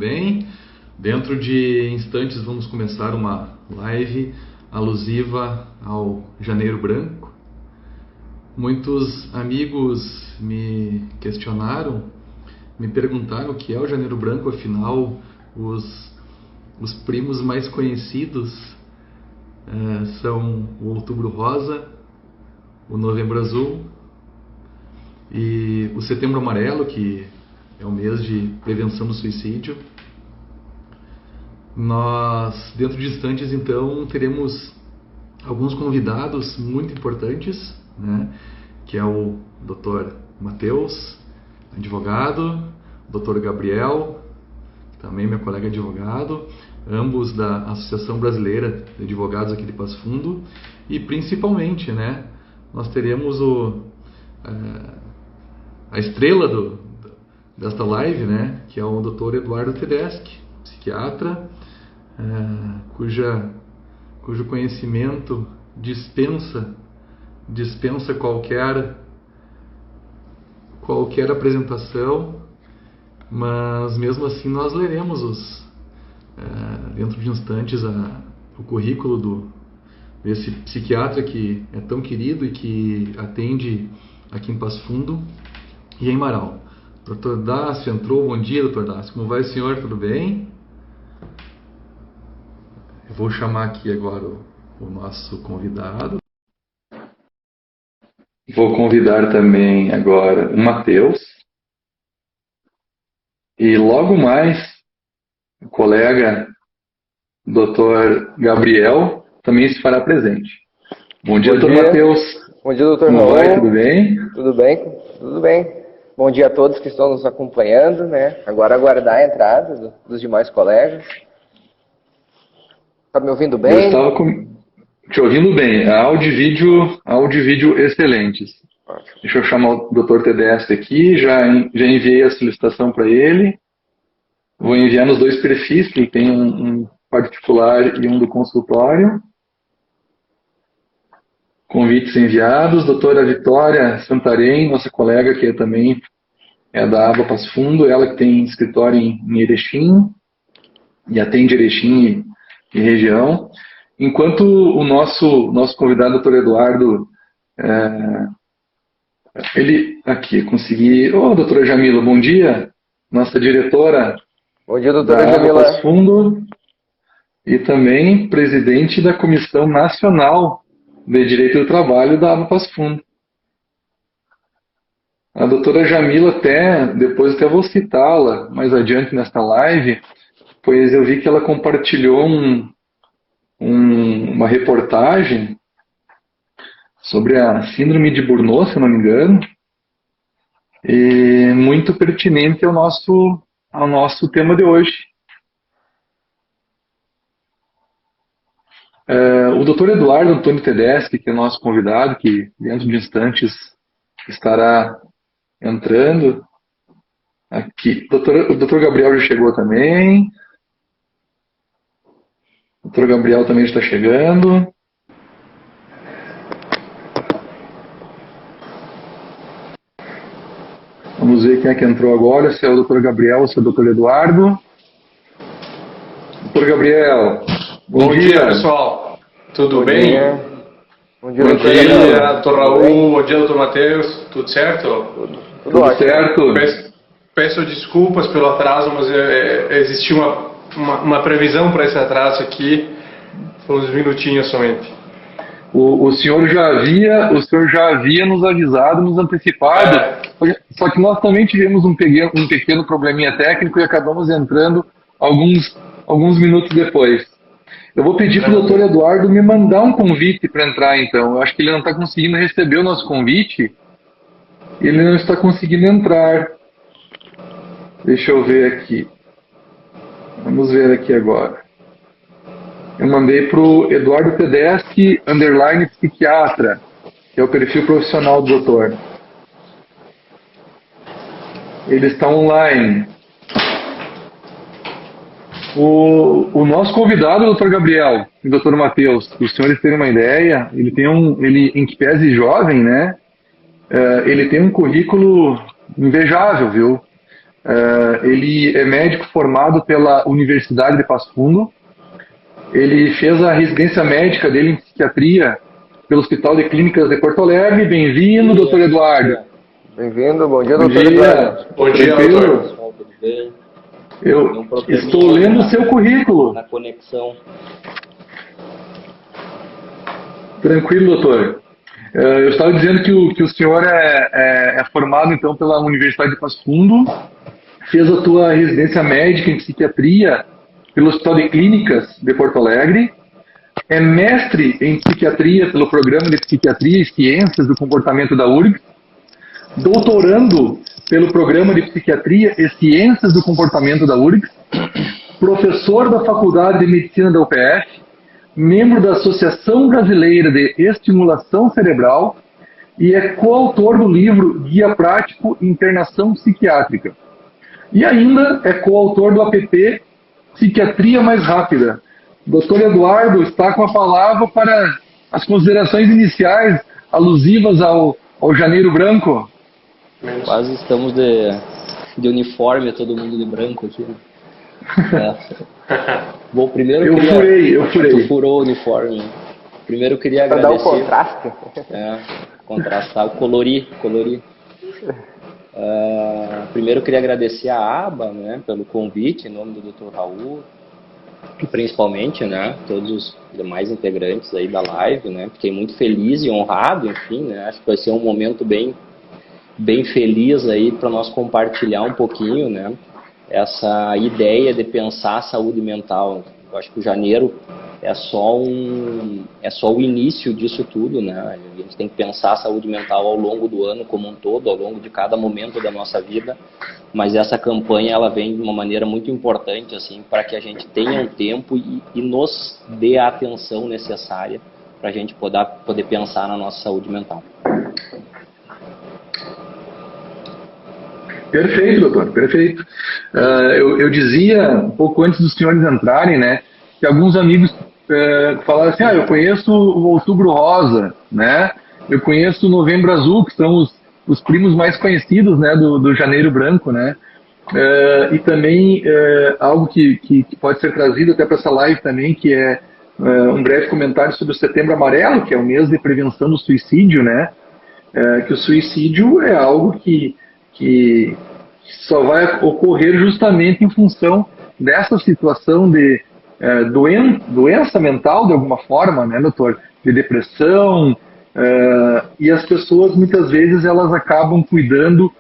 bem? Dentro de instantes vamos começar uma live alusiva ao Janeiro Branco. Muitos amigos me questionaram, me perguntaram o que é o Janeiro Branco, afinal os primos mais conhecidos são o Outubro Rosa, o Novembro Azul e o Setembro Amarelo, que é o mês de prevenção do suicídio. Nós, dentro de instantes, então, teremos alguns convidados muito importantes, né? Que é o Dr. Matheus, advogado, o Dr. Gabriel, também meu colega advogado, ambos da Associação Brasileira de Advogados aqui de Passo Fundo, e principalmente, né, nós teremos a estrela desta live, né, que é o Dr. Eduardo Tedeschi, psiquiatra, cujo conhecimento dispensa qualquer apresentação, mas mesmo assim nós leremos dentro de instantes o currículo desse psiquiatra que é tão querido e que atende aqui em Passo Fundo e em Marau. Dr. Dácio entrou. Bom dia, Dr. Dácio. Como vai, senhor? Tudo bem? Eu vou chamar aqui agora o nosso convidado. Vou convidar também agora o Matheus. E logo mais, o colega Dr. Gabriel também se fará presente. Bom dia, Dr. Matheus. Bom dia, doutor. Como vai? Tudo bem? Tudo bem, tudo bem. Bom dia a todos que estão nos acompanhando, né? Agora aguardar a entrada dos demais colegas. Está me ouvindo bem? Eu estava te ouvindo bem. Áudio e vídeo excelentes. Ótimo. Deixa eu chamar o Dr. Tedeschi aqui. Já enviei a solicitação para ele. Vou enviar nos dois perfis, que tem um particular e um do consultório. Convites enviados. Doutora Vitória Santarém, nossa colega que também é da ABA Passo Fundo, ela que tem escritório em Erechim e atende Erechim e região. Enquanto o nosso convidado, doutor Eduardo, ele aqui, consegui... Doutora Jamila, bom dia. Nossa diretora. Bom dia, doutora da Jamila. Passo Fundo e também presidente da Comissão Nacional de Direito do Trabalho da ABA Passo Fundo. A doutora Jamila, depois até vou citá-la mais adiante nesta live, pois eu vi que ela compartilhou uma reportagem sobre a síndrome de Burnout, se eu não me engano, e muito pertinente ao nosso tema de hoje. O Dr. Eduardo Antônio Tedeschi, que é nosso convidado, que dentro de instantes estará entrando aqui. O Dr. Gabriel já chegou também. O Dr. Gabriel também está chegando. Vamos ver quem é que entrou agora, se é o Dr. Gabriel ou se é o Dr. Eduardo. Dr. Gabriel, bom dia, pessoal. Tudo bem? Dia. Bom dia, Bom doutor. dia, Dr. Raul. Bom dia, Dr. Matheus. Tudo certo? Tudo ótimo. Certo. Peço desculpas pelo atraso, mas existia uma previsão para esse atraso aqui. Foi uns minutinhos somente. O senhor já havia nos avisado, nos antecipado, só que nós também tivemos um pequeno probleminha técnico e acabamos entrando alguns minutos depois. Eu vou pedir para o doutor Eduardo me mandar um convite para entrar, então. Eu acho que ele não está conseguindo receber o nosso convite. Ele não está conseguindo entrar. Deixa eu ver aqui. Vamos ver aqui agora. Eu mandei para o Eduardo Tedeschi, _psiquiatra, que é o perfil profissional do doutor. Ele está online. O nosso convidado, o Dr. Gabriel e o Dr. Matheus, para os senhores terem uma ideia, ele em que pese jovem, né? Ele tem um currículo invejável, viu? Ele é médico formado pela Universidade de Passo Fundo. Ele fez a residência médica dele em psiquiatria pelo Hospital de Clínicas de Porto Alegre. Bem-vindo, doutor Eduardo. Bem-vindo, bom dia, Bom doutor dia. Eduardo. Bom dia, Tranquilo? doutor. Pessoal, tudo bem? Eu estou lendo o seu currículo. Na conexão. Tranquilo, doutor. Eu estava dizendo que o senhor é formado, então, pela Universidade de Passo Fundo, fez a tua residência médica em psiquiatria pelo Hospital de Clínicas de Porto Alegre, é mestre em psiquiatria pelo Programa de Psiquiatria e Ciências do Comportamento da URGS, doutorando pelo Programa de Psiquiatria e Ciências do Comportamento da URGS, professor da Faculdade de Medicina da UPF, membro da Associação Brasileira de Estimulação Cerebral e é coautor do livro Guia Prático Internação Psiquiátrica. E ainda é coautor do app Psiquiatria Mais Rápida. Dr. Eduardo está com a palavra para as considerações iniciais alusivas ao Janeiro Branco. Quase estamos de uniforme, todo mundo de branco aqui. Bom, primeiro eu furei. Tu furou o uniforme. Primeiro eu queria Para agradecer. dar o contraste. Contrastar, colorir. Primeiro eu queria agradecer a ABA, né, pelo convite, em nome do Dr. Raul, e principalmente, né, todos os demais integrantes aí da live, né, fiquei muito feliz e honrado, enfim, né, acho que vai ser um momento bem feliz aí para nós compartilhar um pouquinho, né, essa ideia de pensar a saúde mental. Eu acho que o janeiro é só o início disso tudo, né? A gente tem que pensar a saúde mental ao longo do ano como um todo, ao longo de cada momento da nossa vida, mas essa campanha ela vem de uma maneira muito importante assim, para que a gente tenha um tempo e nos dê a atenção necessária para a gente poder pensar na nossa saúde mental. Perfeito, doutor, perfeito. Eu dizia, um pouco antes dos senhores entrarem, né, que alguns amigos falaram assim, eu conheço o Outubro Rosa, né, eu conheço o Novembro Azul, que são os primos mais conhecidos, né, do Janeiro Branco, né, e também algo que pode ser trazido até para essa live também, que é um breve comentário sobre o Setembro Amarelo, que é o mês de prevenção do suicídio, né, que o suicídio é algo que só vai ocorrer justamente em função dessa situação de doença mental, de alguma forma, né, doutor? De depressão, e as pessoas, muitas vezes, elas acabam cuidando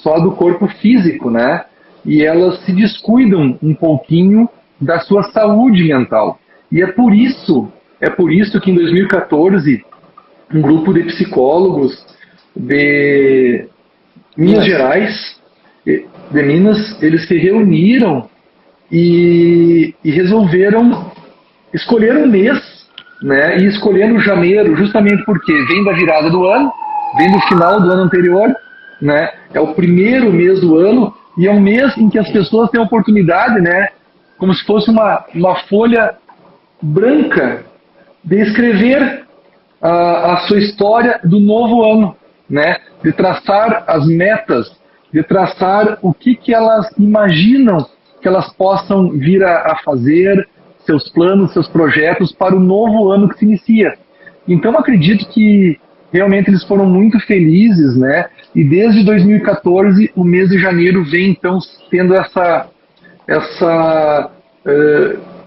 só do corpo físico, né? E elas se descuidam um pouquinho da sua saúde mental. E é por isso que em 2014, um grupo de psicólogos de Minas Gerais, de Minas, eles se reuniram e resolveram escolher um mês, né? E escolheram janeiro, justamente porque vem da virada do ano, vem do final do ano anterior, né? É o primeiro mês do ano e é um mês em que as pessoas têm a oportunidade, né? Como se fosse uma folha branca de escrever a sua história do novo ano, né? De traçar as metas, de traçar o que elas imaginam que elas possam vir a fazer, seus planos, seus projetos para o novo ano que se inicia. Então, acredito que realmente eles foram muito felizes, né? E desde 2014, o mês de janeiro vem, então, tendo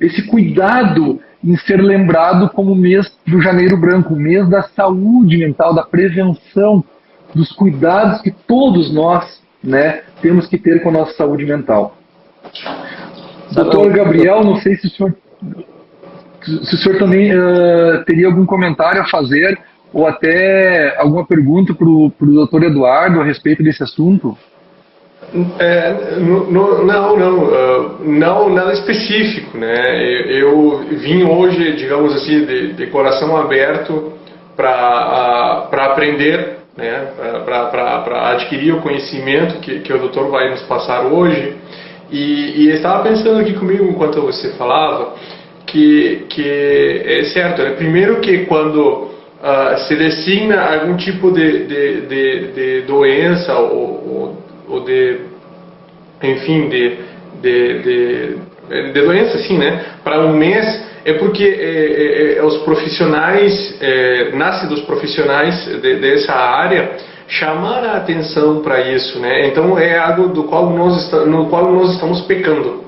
esse cuidado em ser lembrado como o mês do Janeiro Branco, o mês da saúde mental, da prevenção, dos cuidados que todos nós, né, temos que ter com a nossa saúde mental. Doutor Gabriel, não sei se o senhor também teria algum comentário a fazer ou até alguma pergunta para o doutor Eduardo a respeito desse assunto. Não nada específico, né? Eu vim hoje, digamos assim, de coração aberto para aprender, né? Para adquirir o conhecimento que o doutor vai nos passar hoje. E eu estava pensando aqui comigo enquanto você falava que é certo, né? Primeiro que quando se designa algum tipo de doença ou de enfim, de doença, assim, né? Para um mês, é porque os profissionais, nasce dos profissionais dessa área, chamar a atenção para isso, né? Então é algo no qual nós estamos pecando,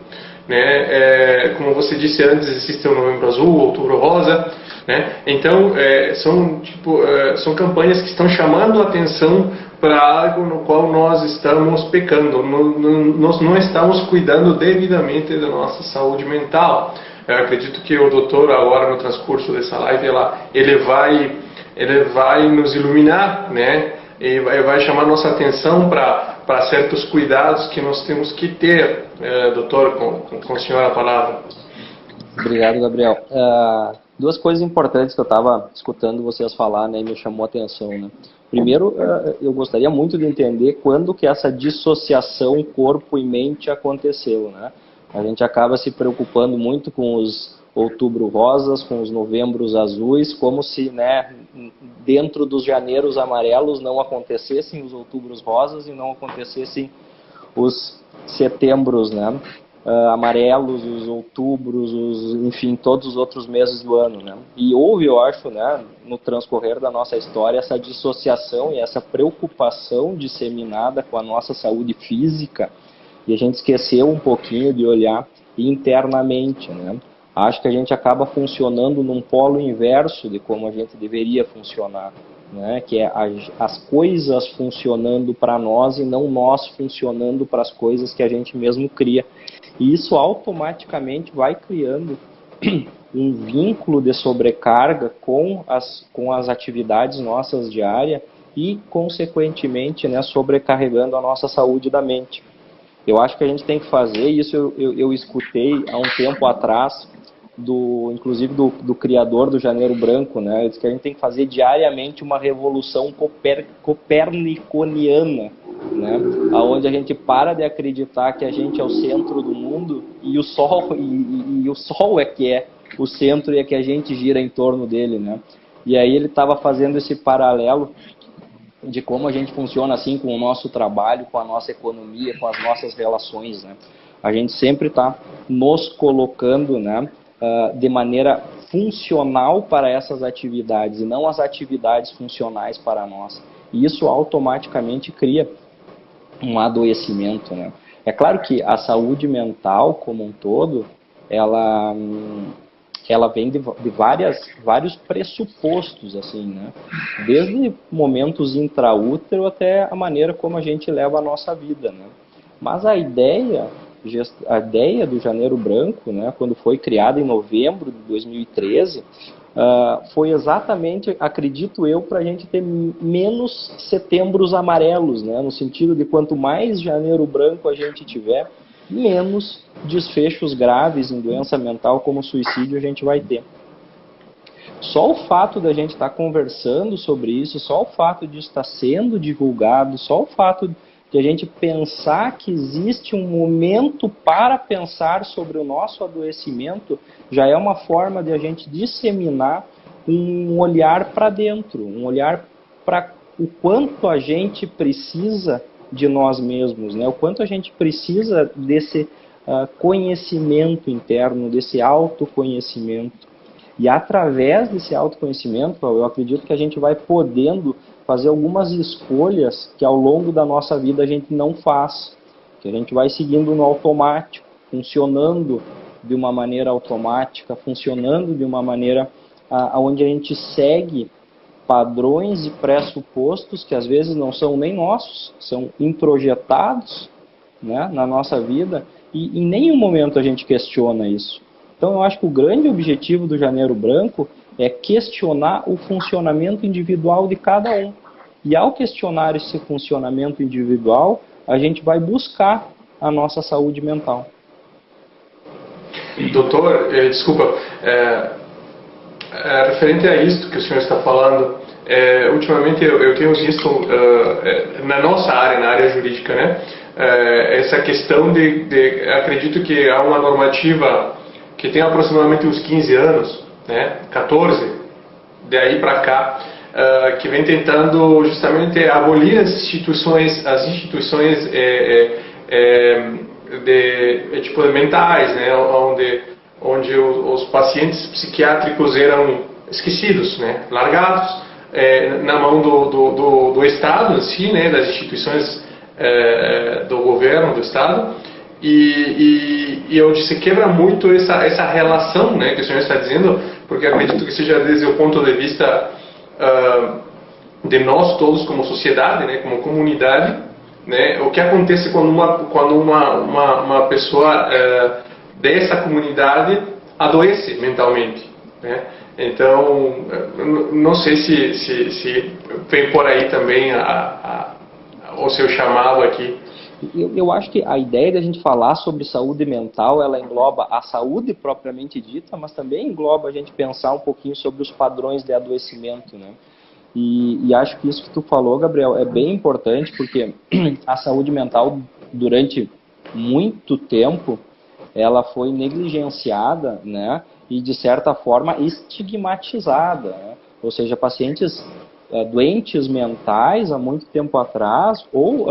né? Como você disse antes, existe o Novembro Azul, o Outubro Rosa, né? Então são campanhas que estão chamando a atenção para algo no qual nós estamos pecando, nós não estamos cuidando devidamente da nossa saúde mental. Eu acredito que o doutor agora no transcurso dessa live ele vai nos iluminar, né? E vai chamar nossa atenção para certos cuidados que nós temos que ter. Doutor, com o senhor a palavra. Obrigado, Gabriel. Duas coisas importantes que eu estava escutando vocês falar, né, e me chamou a atenção, né? Primeiro, eu gostaria muito de entender quando que essa dissociação corpo e mente aconteceu, né? A gente acaba se preocupando muito com os outubro rosas, com os novembros azuis, como se, né, dentro dos janeiros amarelos não acontecessem os outubros rosas e não acontecessem os setembros, né, amarelos, os outubros, enfim, todos os outros meses do ano, né. E houve, eu acho, né, no transcorrer da nossa história, essa dissociação e essa preocupação disseminada com a nossa saúde física, e a gente esqueceu um pouquinho de olhar internamente, né. Acho que a gente acaba funcionando num polo inverso de como a gente deveria funcionar, né? Que é as coisas funcionando para nós e não nós funcionando para as coisas que a gente mesmo cria. E isso automaticamente vai criando um vínculo de sobrecarga com as atividades nossas diárias e, consequentemente, né, sobrecarregando a nossa saúde da mente. Eu acho que a gente tem que fazer, isso eu escutei há um tempo atrás, inclusive do criador do Janeiro Branco, né? Ele disse que a gente tem que fazer diariamente uma revolução coperniconiana, né? Onde a gente para de acreditar que a gente é o centro do mundo e o Sol, e o Sol é que é o centro e é que a gente gira em torno dele, né? E aí ele estava fazendo esse paralelo de como a gente funciona assim com o nosso trabalho, com a nossa economia, com as nossas relações, né? A gente sempre está nos colocando, né, de maneira funcional para essas atividades e não as atividades funcionais para nós. E isso automaticamente cria um adoecimento, né? É claro que a saúde mental como um todo, ela vem de vários pressupostos, assim, né? Desde momentos intraútero até a maneira como a gente leva a nossa vida, né? Mas a ideia do Janeiro Branco, né, quando foi criada em novembro de 2013, foi exatamente, acredito eu, para a gente ter menos setembros amarelos, né, no sentido de quanto mais Janeiro Branco a gente tiver, menos desfechos graves em doença mental como suicídio a gente vai ter. Só o fato da gente estar conversando sobre isso, só o fato de estar sendo divulgado, só o fato de a gente pensar que existe um momento para pensar sobre o nosso adoecimento, já é uma forma de a gente disseminar um olhar para dentro, um olhar para o quanto a gente precisa de nós mesmos, né? O quanto a gente precisa desse conhecimento interno, desse autoconhecimento. E através desse autoconhecimento, eu acredito que a gente vai podendo fazer algumas escolhas que ao longo da nossa vida a gente não faz, que a gente vai seguindo no automático, funcionando de uma maneira automática, funcionando de uma maneira onde a gente segue padrões e pressupostos que às vezes não são nem nossos, são introjetados, né, na nossa vida, e em nenhum momento a gente questiona isso. Então eu acho que o grande objetivo do Janeiro Branco é questionar o funcionamento individual de cada um. E ao questionar esse funcionamento individual, a gente vai buscar a nossa saúde mental. Doutor, desculpa, referente a isso que o senhor está falando, ultimamente eu tenho visto na nossa área, na área jurídica, né, essa questão acredito que há uma normativa que tem aproximadamente uns 15 anos, né, 14, daí para cá, que vem tentando justamente abolir as instituições tipo de mentais, né, onde os pacientes psiquiátricos eram esquecidos, né, largados na mão do Estado em si, né, das instituições do governo, do Estado, e onde se quebra muito essa relação, né, que o senhor está dizendo, porque acredito que seja desde o ponto de vista de nós todos como sociedade, né, como comunidade, né, o que acontece quando uma pessoa dessa comunidade adoece mentalmente, né? Então, não sei se vem por aí também o seu chamado aqui. Eu acho que a ideia de a gente falar sobre saúde mental, ela engloba a saúde propriamente dita, mas também engloba a gente pensar um pouquinho sobre os padrões de adoecimento, né? E acho que isso que tu falou, Gabriel, é bem importante, porque a saúde mental, durante muito tempo, ela foi negligenciada, né? E, de certa forma, estigmatizada, né? Ou seja, pacientes doentes mentais, há muito tempo atrás, ou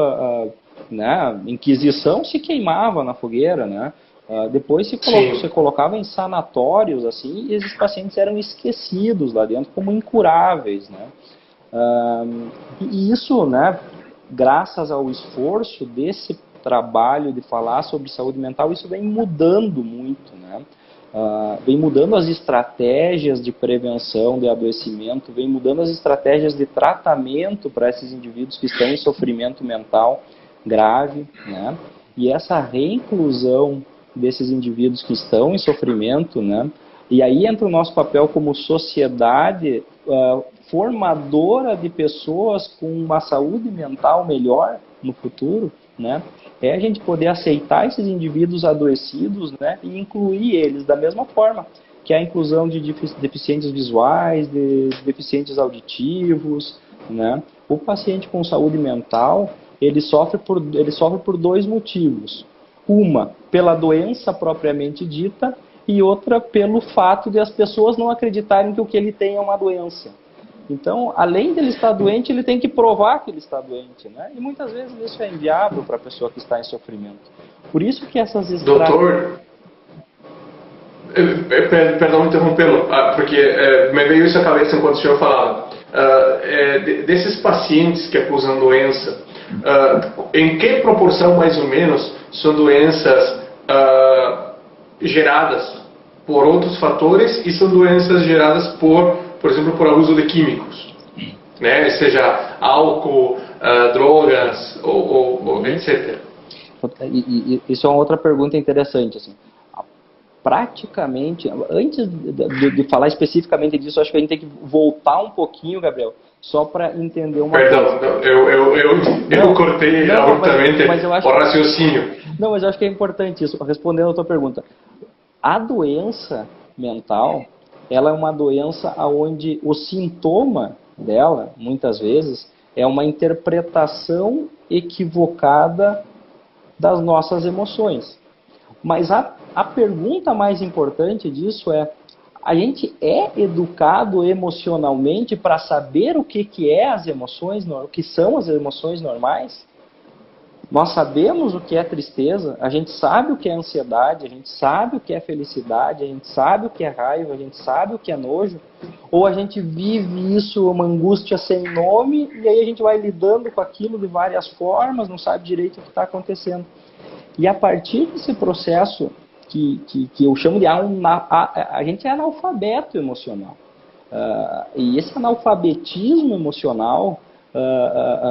né, Inquisição se queimava na fogueira, né? Depois se colocava em sanatórios, assim, e esses pacientes eram esquecidos lá dentro como incuráveis, né? E isso, né, graças ao esforço desse trabalho de falar sobre saúde mental, isso vem mudando muito, né? Vem mudando as estratégias de prevenção de adoecimento, vem mudando as estratégias de tratamento para esses indivíduos que estão em sofrimento mental grave, né? E essa reinclusão desses indivíduos que estão em sofrimento, né? E aí entra o nosso papel como sociedade formadora de pessoas com uma saúde mental melhor no futuro, né? É a gente poder aceitar esses indivíduos adoecidos, né? E incluir eles da mesma forma que a inclusão de deficientes visuais, de deficientes auditivos, né? O paciente com saúde mental, ele sofre por dois motivos. Uma, pela doença propriamente dita, e outra, pelo fato de as pessoas não acreditarem que o que ele tem é uma doença. Então, além de ele estar doente, ele tem que provar que ele está doente, né? E muitas vezes isso é inviável para a pessoa que está em sofrimento. Por isso que essas Doutor, perdão interrompê-lo, porque me veio isso à cabeça enquanto o senhor falava. Desses pacientes que acusam doença, em que proporção, mais ou menos, são doenças geradas por outros fatores e são doenças geradas por exemplo, por abuso de químicos, né? Seja álcool, drogas ou etc. E isso é uma outra pergunta interessante, assim. Praticamente, antes de falar especificamente disso, acho que a gente tem que voltar um pouquinho, Gabriel, só para entender uma coisa. Perdão, eu cortei abruptamente o raciocínio. Não, mas eu acho que é importante isso, respondendo a tua pergunta. A doença mental, ela é uma doença onde o sintoma dela, muitas vezes, é uma interpretação equivocada das nossas emoções. Mas a pergunta mais importante disso é: a gente é educado emocionalmente para saber o que é as emoções, o que são as emoções normais? Nós sabemos o que é tristeza, a gente sabe o que é ansiedade, a gente sabe o que é felicidade, a gente sabe o que é raiva, a gente sabe o que é nojo, ou a gente vive isso, uma angústia sem nome, e aí a gente vai lidando com aquilo de várias formas, não sabe direito o que está acontecendo. E a partir desse processo que eu chamo de a gente é analfabeto emocional. E esse analfabetismo emocional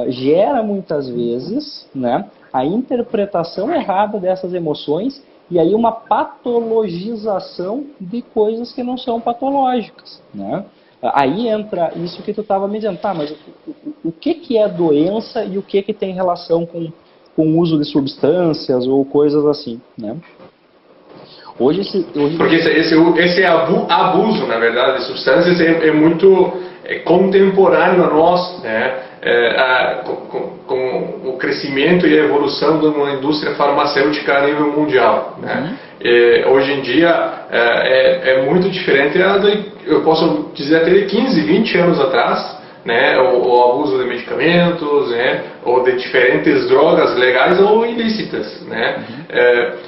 gera muitas vezes, né, a interpretação errada dessas emoções e aí uma patologização de coisas que não são patológicas, né? Aí entra isso que tu estava me dizendo, tá, mas o que é doença e o que tem relação com o uso de substâncias ou coisas assim, né? Porque esse abuso, na verdade, de substâncias é muito contemporâneo a nós, né? Com o crescimento e a evolução de uma indústria farmacêutica a nível mundial, né? Hoje em dia é muito diferente, eu posso dizer até de 15, 20 anos atrás, né? O abuso de medicamentos medicamentos, né, ou de diferentes drogas legais ou ilícitas, né.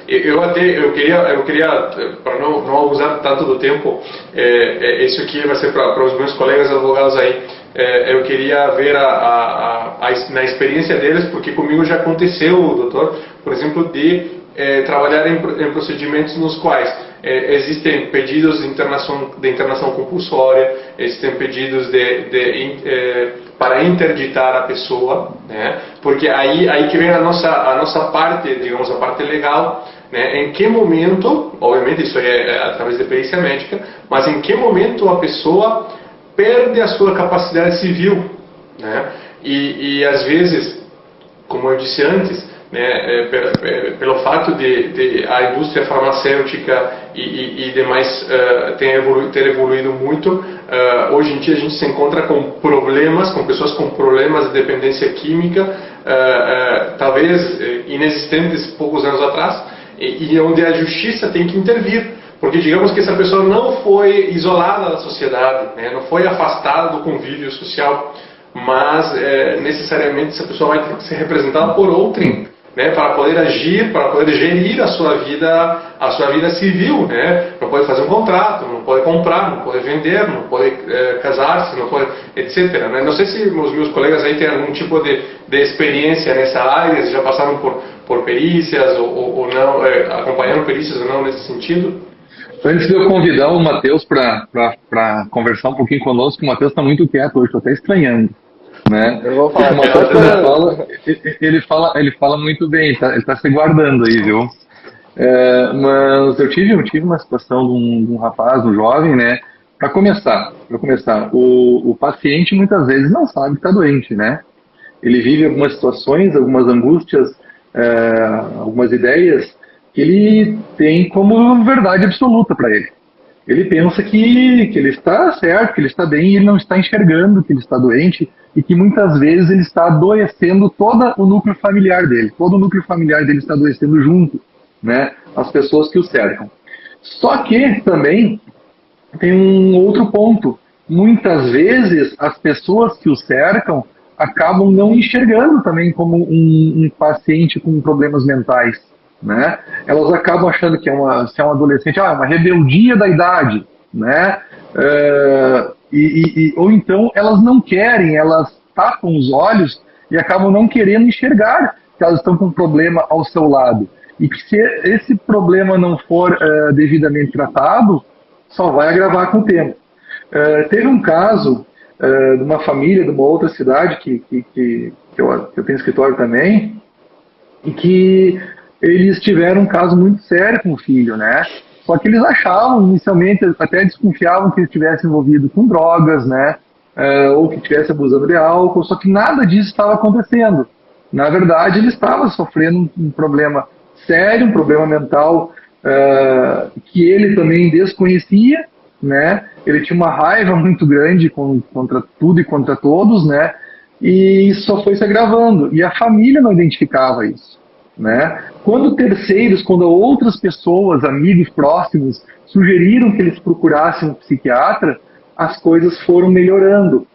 Eu queria para não abusar tanto do tempo, isso aqui vai ser para os meus colegas advogados aí. Eu queria ver na experiência deles, porque comigo já aconteceu, doutor, por exemplo, de trabalhar em procedimentos nos quais existem pedidos de internação compulsória, existem pedidos para interditar a pessoa, né? Porque aí que vem a nossa parte, digamos, a parte legal, né? Em que momento, obviamente isso é através da perícia médica, mas em que momento a pessoa perde a sua capacidade civil, né? E às vezes, como eu disse antes, né, pelo fato de a indústria farmacêutica e demais ter evoluído muito, hoje em dia a gente se encontra com pessoas com problemas de dependência química, talvez inexistentes poucos anos atrás, e onde a justiça tem que intervir. Porque digamos que essa pessoa não foi isolada da sociedade, né, não foi afastada do convívio social, mas necessariamente essa pessoa vai ter que ser representada por outrem, né, para poder agir, para poder gerir a sua vida civil, né, não pode fazer um contrato, não pode comprar, não pode vender, não pode casar-se, não pode, etc. Né? Não sei se os meus colegas aí têm algum tipo de experiência nessa área, se já passaram por perícias ou não, acompanharam perícias ou não nesse sentido. Antes de eu convidar o Matheus para conversar um pouquinho conosco, o Matheus está muito quieto hoje, estou até estranhando. Né? Eu vou falar. O Matheus, quando ele fala muito bem, ele está se guardando aí, viu? Mas eu tive uma situação de um rapaz, um jovem, né? Para começar, o paciente muitas vezes não sabe que está doente, né? Ele vive algumas situações, algumas angústias, algumas ideias que ele tem como verdade absoluta para ele. Ele pensa que ele está certo, que ele está bem, e ele não está enxergando que ele está doente e que muitas vezes ele está adoecendo todo o núcleo familiar dele. Todo o núcleo familiar dele está adoecendo junto, né? As pessoas que o cercam. Só que também tem um outro ponto. Muitas vezes as pessoas que o cercam acabam não enxergando também como um paciente com problemas mentais, né? Elas acabam achando que se é um adolescente, é uma rebeldia da idade, né? Ou então elas não querem, elas tapam os olhos e acabam não querendo enxergar que elas estão com um problema ao seu lado. E que se esse problema não for devidamente tratado, só vai agravar com o tempo. Teve um caso de uma família de uma outra cidade que eu tenho escritório também, e que eles tiveram um caso muito sério com o filho, né? Só que eles achavam, inicialmente, até desconfiavam que ele estivesse envolvido com drogas, né? Ou que estivesse abusando de álcool, só que nada disso estava acontecendo. Na verdade, ele estava sofrendo um problema sério, um problema mental que ele também desconhecia, né? Ele tinha uma raiva muito grande contra tudo e contra todos, né? E isso só foi se agravando. E a família não identificava isso, né? Quando terceiros, quando outras pessoas, amigos próximos, sugeriram que eles procurassem um psiquiatra, as coisas foram melhorando.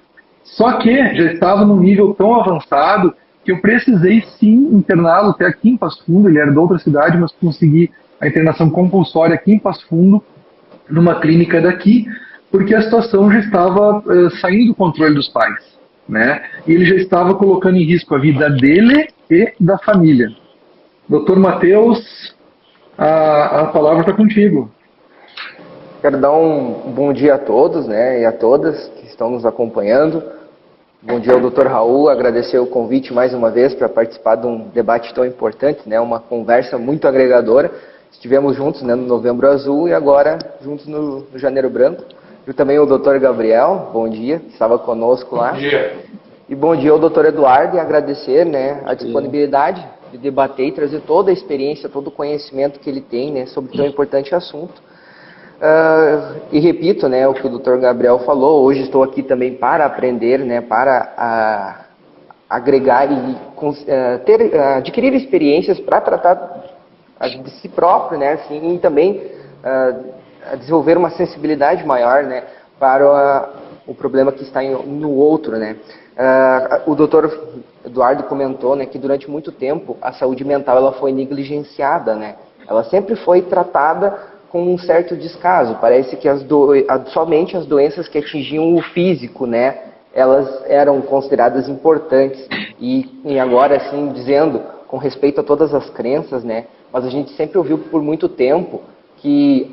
Só que já estava num nível tão avançado que eu precisei sim interná-lo até aqui em Passo Fundo. Ele era de outra cidade, mas consegui a internação compulsória aqui em Passo Fundo, numa clínica daqui, porque a situação já estava saindo do controle dos pais, né? E ele já estava colocando em risco a vida dele e da família. Doutor Matheus, a palavra está contigo. Quero dar um bom dia a todos, né, e a todas que estão nos acompanhando. Bom dia ao Dr. Raul, agradecer o convite mais uma vez para participar de um debate tão importante, né, uma conversa muito agregadora. Estivemos juntos, né, no Novembro Azul e agora juntos no Janeiro Branco. E também o Dr. Gabriel, bom dia, que estava conosco lá. Bom dia. E bom dia ao Dr. Eduardo e agradecer, né, a disponibilidade de debater e trazer toda a experiência, todo o conhecimento que ele tem, né, sobre tão importante assunto. E repito, né, o que o Dr. Gabriel falou, hoje estou aqui também para aprender, né, para agregar e adquirir experiências para tratar de si próprio, né, assim, e também desenvolver uma sensibilidade maior, né, para o problema que está no outro, né? O doutor Eduardo comentou, né, que durante muito tempo a saúde mental ela foi negligenciada, né? Ela sempre foi tratada com um certo descaso. Parece que somente as doenças que atingiam o físico, né, elas eram consideradas importantes. E agora, assim, dizendo, com respeito a todas as crenças, né, mas a gente sempre ouviu por muito tempo que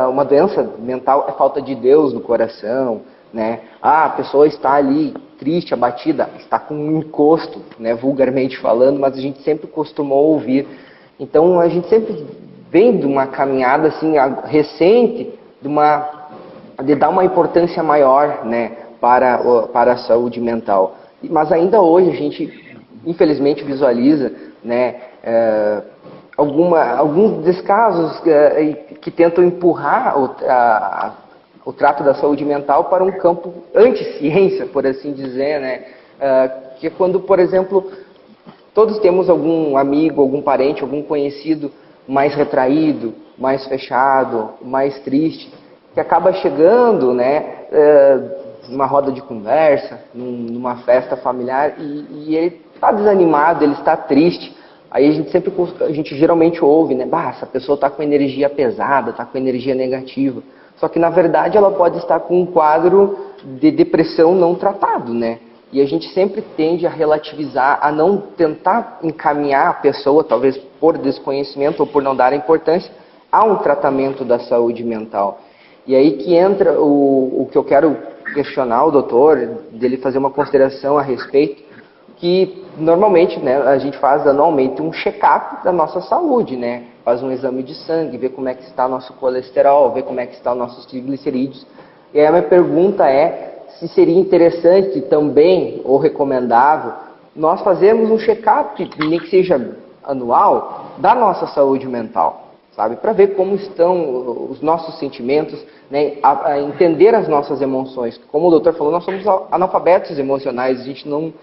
uma doença mental é falta de Deus no coração, né? A pessoa está ali triste, abatida, está com um encosto, né, vulgarmente falando, mas a gente sempre costumou ouvir. Então a gente sempre vem de uma caminhada assim recente de dar uma importância maior, né, para a saúde mental. Mas ainda hoje a gente infelizmente visualiza, né, alguns descasos que tentam empurrar o trato da saúde mental para um campo anti-ciência, por assim dizer, né? Que é quando, por exemplo, todos temos algum amigo, algum parente, algum conhecido mais retraído, mais fechado, mais triste, que acaba chegando, né, numa roda de conversa, numa festa familiar, e ele está desanimado, ele está triste. Aí a gente geralmente ouve, né? Essa pessoa está com energia pesada, está com energia negativa. Só que na verdade ela pode estar com um quadro de depressão não tratado, né? E a gente sempre tende a relativizar, a não tentar encaminhar a pessoa, talvez por desconhecimento ou por não dar importância, a um tratamento da saúde mental. E aí que entra o que eu quero questionar o doutor, dele fazer uma consideração a respeito, que normalmente, né, a gente faz anualmente um check-up da nossa saúde, né? Faz um exame de sangue, vê como é que está o nosso colesterol, vê como é que está os nossos triglicerídeos. E aí a minha pergunta é se seria interessante também, ou recomendável, nós fazermos um check-up, nem que seja anual, da nossa saúde mental, sabe? Para ver como estão os nossos sentimentos, né? A entender as nossas emoções. Como o doutor falou, nós somos analfabetos emocionais, a gente não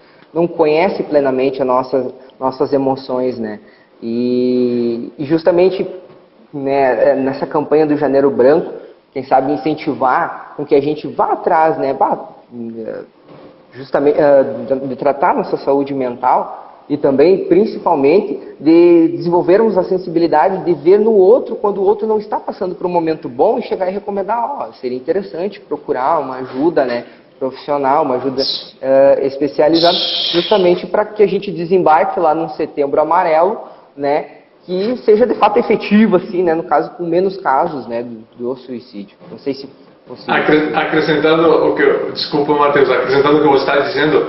conhece plenamente as nossas emoções, né? E justamente, né, nessa campanha do Janeiro Branco, quem sabe incentivar com que a gente vá atrás, né, justamente de tratar nossa saúde mental e também, principalmente, de desenvolvermos a sensibilidade de ver no outro quando o outro não está passando por um momento bom e chegar e recomendar, seria interessante procurar uma ajuda, né, profissional, uma ajuda especializada, justamente para que a gente desembarque lá num Setembro Amarelo, né, que seja de fato efetivo, assim, né, no caso, com menos casos, né, do suicídio. Não sei se acrescentando o que desculpa, Matheus, acrescentando o que você está dizendo,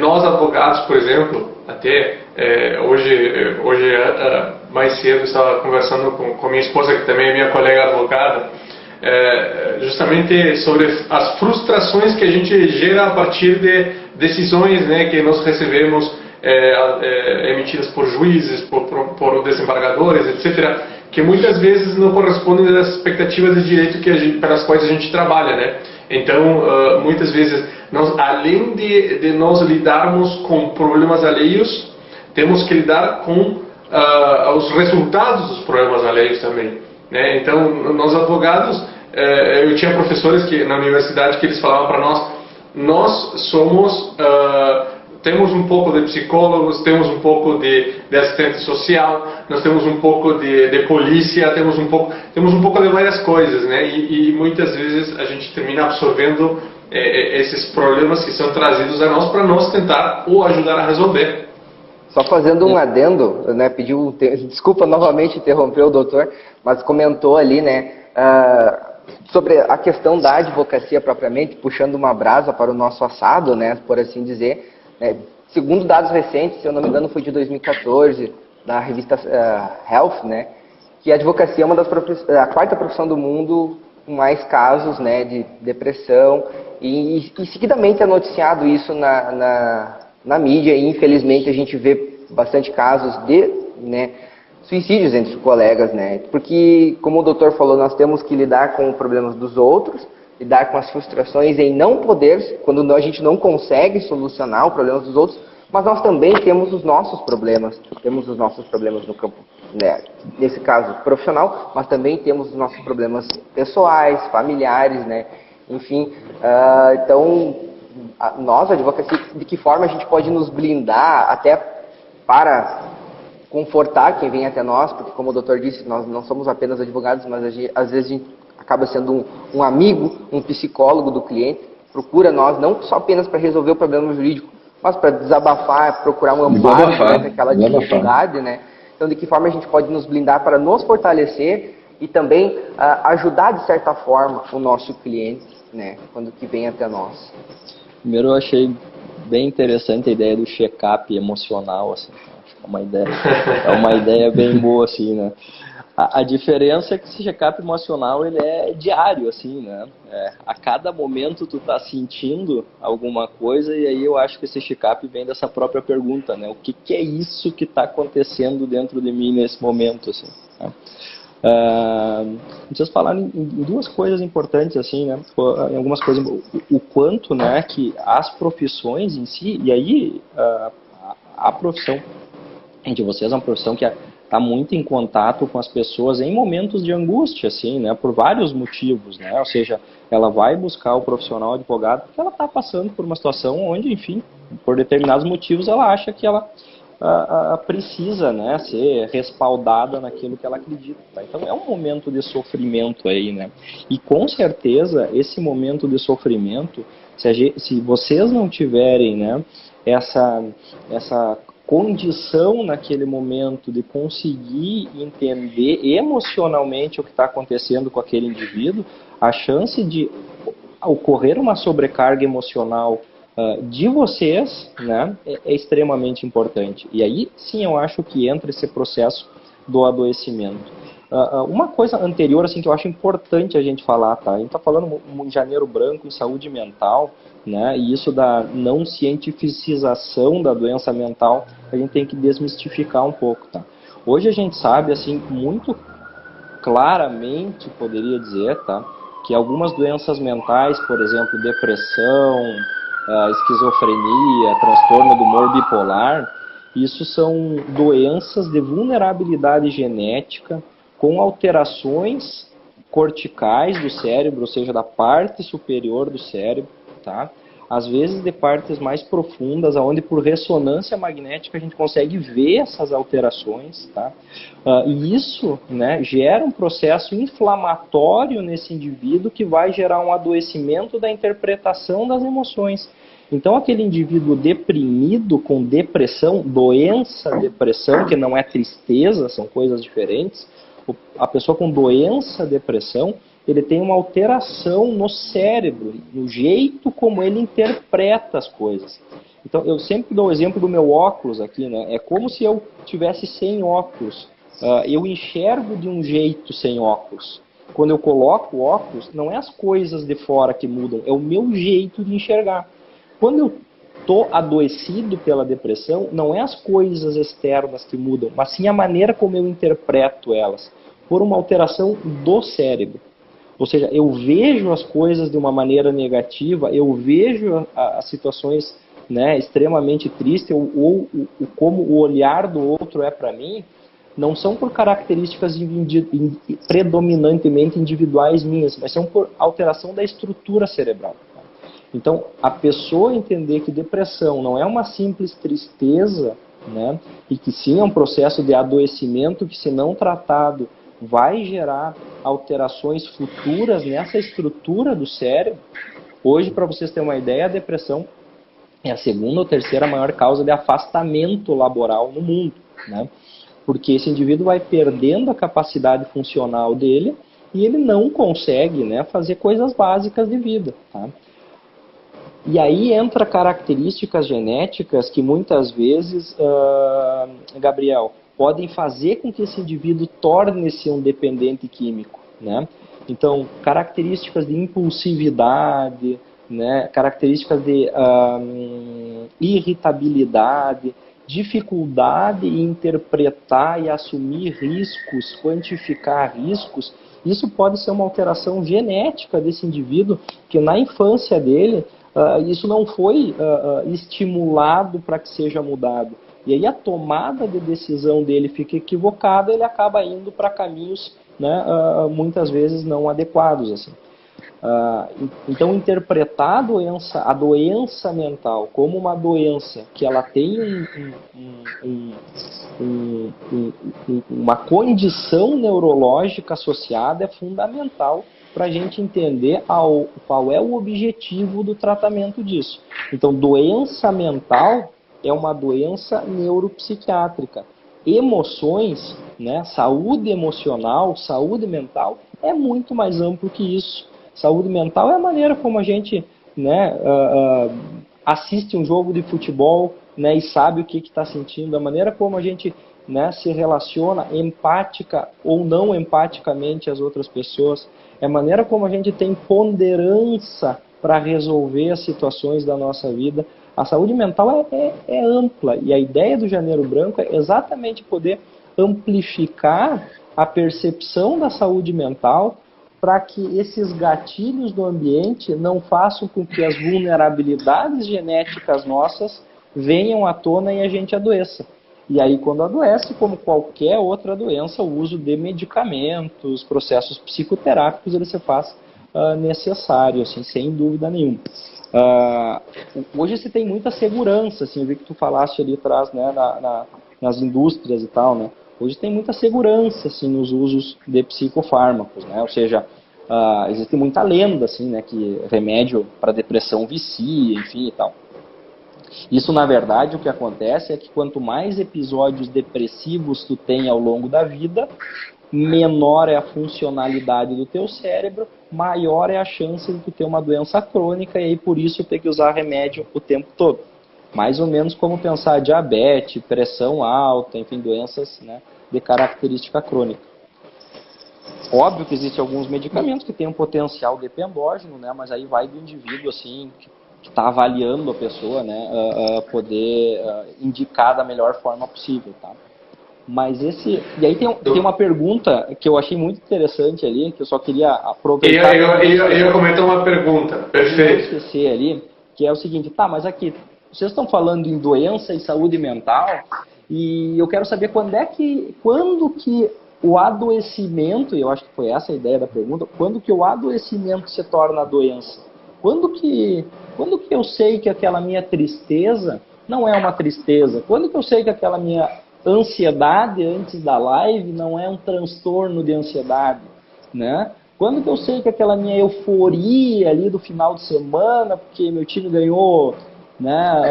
nós advogados, por exemplo, até hoje mais cedo estava conversando com minha esposa, que também é minha colega advogada, justamente sobre as frustrações que a gente gera a partir de decisões, né, que nós recebemos emitidas por juízes, por desembargadores, etc., que muitas vezes não correspondem às expectativas de direito pelas quais a gente trabalha, né? Então, muitas vezes, além de nós lidarmos com problemas alheios, temos que lidar com os resultados dos problemas alheios também, né? Então, nós advogados, eu tinha professores na universidade que eles falavam para nós somos... temos um pouco de psicólogos, temos um pouco de assistente social, nós temos um pouco de polícia, temos um pouco de várias coisas, né? E muitas vezes a gente termina absorvendo esses problemas que são trazidos a nós para nós tentar ou ajudar a resolver. Só fazendo um adendo, né? Desculpa novamente interromper o doutor, mas comentou ali, né? Sobre a questão da advocacia propriamente, puxando uma brasa para o nosso assado, né? Por assim dizer. Segundo dados recentes, se eu não me engano foi de 2014, da revista Health, né, que a advocacia é a quarta profissão do mundo com mais casos, né, de depressão, e seguidamente é noticiado isso na mídia, e infelizmente a gente vê bastante casos de, né, suicídios entre os colegas, né, porque, como o doutor falou, nós temos que lidar com os problemas dos outros, lidar com as frustrações em não poder, quando a gente não consegue solucionar o problema dos outros, mas nós também temos os nossos problemas no campo, né, nesse caso profissional, mas também temos os nossos problemas pessoais, familiares, né, Enfim, então, nós, a advocacia, de que forma a gente pode nos blindar até para confortar quem vem até nós, porque como o doutor disse, nós não somos apenas advogados, mas às vezes a gente acaba sendo um amigo, um psicólogo do cliente, procura nós não só apenas para resolver o problema jurídico, mas para desabafar, procurar um amparo durante aquela dificuldade, né? Então, de que forma a gente pode nos blindar para nos fortalecer e também ajudar, de certa forma, o nosso cliente, né, quando que vem até nós. Primeiro, eu achei bem interessante a ideia do check-up emocional, assim. Acho que é uma ideia bem boa, assim, né? A diferença é que esse check-up emocional, ele é diário, assim, né? A cada momento tu tá sentindo alguma coisa, e aí eu acho que esse check-up vem dessa própria pergunta, né? O que é isso que está acontecendo dentro de mim nesse momento, assim, né? Vocês falaram em duas coisas importantes, assim, né? Em algumas coisas, o quanto, né, que as profissões em si, e aí a profissão de vocês é uma profissão que está muito em contato com as pessoas em momentos de angústia, assim, né? Por vários motivos, né? Ou seja, ela vai buscar o profissional advogado porque ela está passando por uma situação onde, enfim, por determinados motivos, ela acha que ela precisa, né, ser respaldada naquilo que ela acredita. Tá? Então é um momento de sofrimento aí, né? E com certeza esse momento de sofrimento, se vocês não tiverem, né, essa condição naquele momento de conseguir entender emocionalmente o que está acontecendo com aquele indivíduo, a chance de ocorrer uma sobrecarga emocional de vocês, né, é extremamente importante. E aí, sim, eu acho que entra esse processo do adoecimento. Uma coisa anterior, assim, que eu acho importante a gente falar, tá? A gente está falando em Janeiro Branco, em saúde mental, né? E isso da não cientificização da doença mental, a gente tem que desmistificar um pouco, tá? Hoje a gente sabe, assim, muito claramente, poderia dizer, tá? Que algumas doenças mentais, por exemplo, depressão, esquizofrenia, transtorno do humor bipolar, isso são doenças de vulnerabilidade genética com alterações corticais do cérebro, ou seja, da parte superior do cérebro, tá? Às vezes de partes mais profundas, onde por ressonância magnética a gente consegue ver essas alterações, tá? E isso, né, gera um processo inflamatório nesse indivíduo que vai gerar um adoecimento da interpretação das emoções. Então aquele indivíduo deprimido com depressão, doença depressão, que não é tristeza, são coisas diferentes, a pessoa com doença depressão, ele tem uma alteração no cérebro, no jeito como ele interpreta as coisas. Então, eu sempre dou o exemplo do meu óculos aqui, né? É como se eu tivesse sem óculos. Eu enxergo de um jeito sem óculos. Quando eu coloco o óculos, não é as coisas de fora que mudam, é o meu jeito de enxergar. Quando eu estou adoecido pela depressão, não é as coisas externas que mudam, mas sim a maneira como eu interpreto elas, por uma alteração do cérebro. Ou seja, eu vejo as coisas de uma maneira negativa, eu vejo as situações, né, extremamente tristes, ou como o olhar do outro é para mim, não são por características predominantemente individuais minhas, mas são por alteração da estrutura cerebral. Então, a pessoa entender que depressão não é uma simples tristeza, né, e que sim é um processo de adoecimento que, se não tratado, vai gerar alterações futuras nessa estrutura do cérebro. Hoje, para vocês terem uma ideia, a depressão é a segunda ou terceira maior causa de afastamento laboral no mundo, né? Porque esse indivíduo vai perdendo a capacidade funcional dele e ele não consegue, né, fazer coisas básicas de vida, tá? E aí entra características genéticas que muitas vezes, Gabriel, podem fazer com que esse indivíduo torne-se um dependente químico, né? Então, características de impulsividade, né? Características de irritabilidade, dificuldade em interpretar e assumir riscos, quantificar riscos. Isso pode ser uma alteração genética desse indivíduo, que na infância dele, isso não foi estimulado para que seja mudado. E aí a tomada de decisão dele fica equivocada, ele acaba indo para caminhos, né, muitas vezes não adequados, assim. Então, interpretar a doença mental como uma doença que ela tem uma condição neurológica associada é fundamental para a gente entender qual é o objetivo do tratamento disso. Então, doença mental é uma doença neuropsiquiátrica. Emoções, né, saúde emocional, saúde mental, é muito mais amplo que isso. Saúde mental é a maneira como a gente, né, assiste um jogo de futebol, né, e sabe o que está sentindo, a maneira como a gente, né, se relaciona empática ou não empaticamente às outras pessoas, é a maneira como a gente tem ponderância para resolver as situações da nossa vida. A saúde mental é ampla, e a ideia do Janeiro Branco é exatamente poder amplificar a percepção da saúde mental para que esses gatilhos do ambiente não façam com que as vulnerabilidades genéticas nossas venham à tona e a gente adoeça. E aí, quando adoece, como qualquer outra doença, o uso de medicamentos, processos psicoterápicos, ele se faz necessário, assim, sem dúvida nenhuma. Hoje se tem muita segurança, assim, eu vi que tu falaste ali atrás, né, nas indústrias e tal, né? Hoje tem muita segurança, assim, nos usos de psicofármacos, né? Ou seja, existe muita lenda, assim, né, que remédio para depressão vicia, enfim e tal. Isso, na verdade, o que acontece é que quanto mais episódios depressivos tu tem ao longo da vida, menor é a funcionalidade do teu cérebro, maior é a chance de tu ter uma doença crônica e aí por isso ter que usar remédio o tempo todo. Mais ou menos como pensar diabetes, pressão alta, enfim, doenças, né, de característica crônica. Óbvio que existem alguns medicamentos que têm um potencial dependógeno, né, mas aí vai do indivíduo assim, que está avaliando a pessoa, né, poder indicar da melhor forma possível. Tá? Mas e aí tem uma pergunta que eu achei muito interessante ali, que eu só queria aproveitar. Eu ia comentar uma pergunta, perfeito. Não esquecer ali, que é o seguinte, tá, mas aqui, vocês estão falando em doença e saúde mental, e eu quero saber quando que o adoecimento, e eu acho que foi essa a ideia da pergunta, quando que o adoecimento se torna doença? Quando que eu sei que aquela minha tristeza não é uma tristeza? Quando que eu sei que aquela minha ansiedade antes da live não é um transtorno de ansiedade, né? Quando que eu sei que aquela minha euforia ali do final de semana, porque meu time ganhou, né,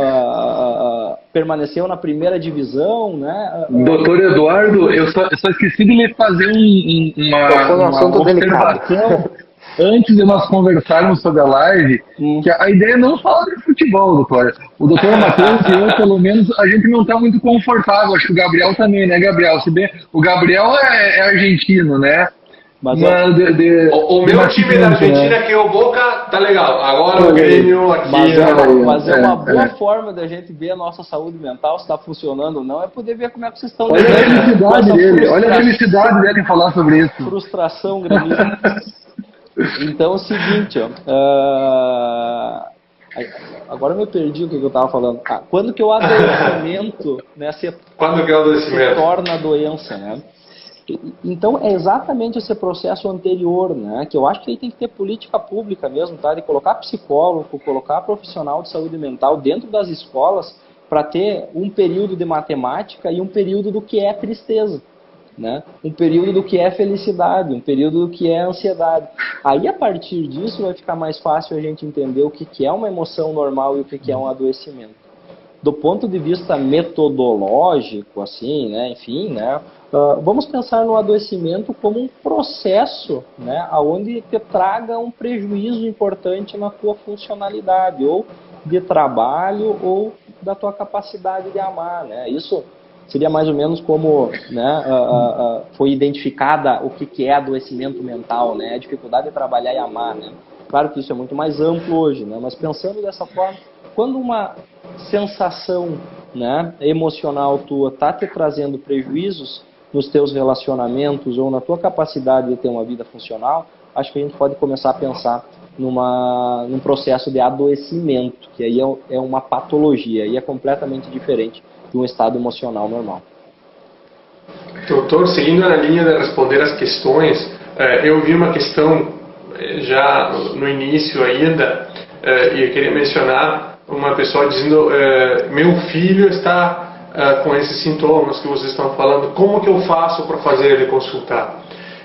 permaneceu na primeira divisão, né? Doutor Eduardo, eu só esqueci de lhe fazer uma observação antes de nós conversarmos sobre a live, que a ideia é não falar de futebol, doutor. O doutor Matheus e eu, pelo menos, a gente não está muito confortável. Acho que o Gabriel também, né, Gabriel? Se bem, o Gabriel é argentino, né? Mas o meu time da Argentina, que é o Boca, tá legal. Agora o Grêmio aqui... Mas é uma boa forma da gente ver a nossa saúde mental, se está funcionando ou não, é poder ver como é que vocês estão... Olha a felicidade dele, olha a felicidade dele em falar sobre isso. Frustração grandíssima. Então é o seguinte, agora eu me perdi o que eu estava falando. Quando que o adoecimento, né, se torna doença, né? Então é exatamente esse processo anterior, né, que eu acho que aí tem que ter política pública mesmo, tá, de colocar psicólogo, colocar profissional de saúde mental dentro das escolas para ter um período de matemática e um período do que é tristeza. Né? Um período do que é felicidade, um período do que é ansiedade. Aí, a partir disso, vai ficar mais fácil a gente entender o que é uma emoção normal e o que é um adoecimento. Do ponto de vista metodológico, assim, né, enfim, né, vamos pensar no adoecimento como um processo, né, onde te traga um prejuízo importante na tua funcionalidade, ou de trabalho, ou da tua capacidade de amar. Né? Isso seria mais ou menos como, né, foi identificada o que é adoecimento mental, né, a dificuldade de trabalhar e amar. Né? Claro que isso é muito mais amplo hoje, né, mas pensando dessa forma, quando uma sensação, né, emocional tua está te trazendo prejuízos nos teus relacionamentos ou na tua capacidade de ter uma vida funcional, acho que a gente pode começar a pensar num processo de adoecimento, que aí é uma patologia, e é completamente diferente de um estado emocional normal. Doutor, seguindo na linha de responder as questões, eu vi uma questão já no início ainda, eu queria mencionar uma pessoa dizendo, meu filho está com esses sintomas que vocês estão falando, como que eu faço para fazer ele consultar?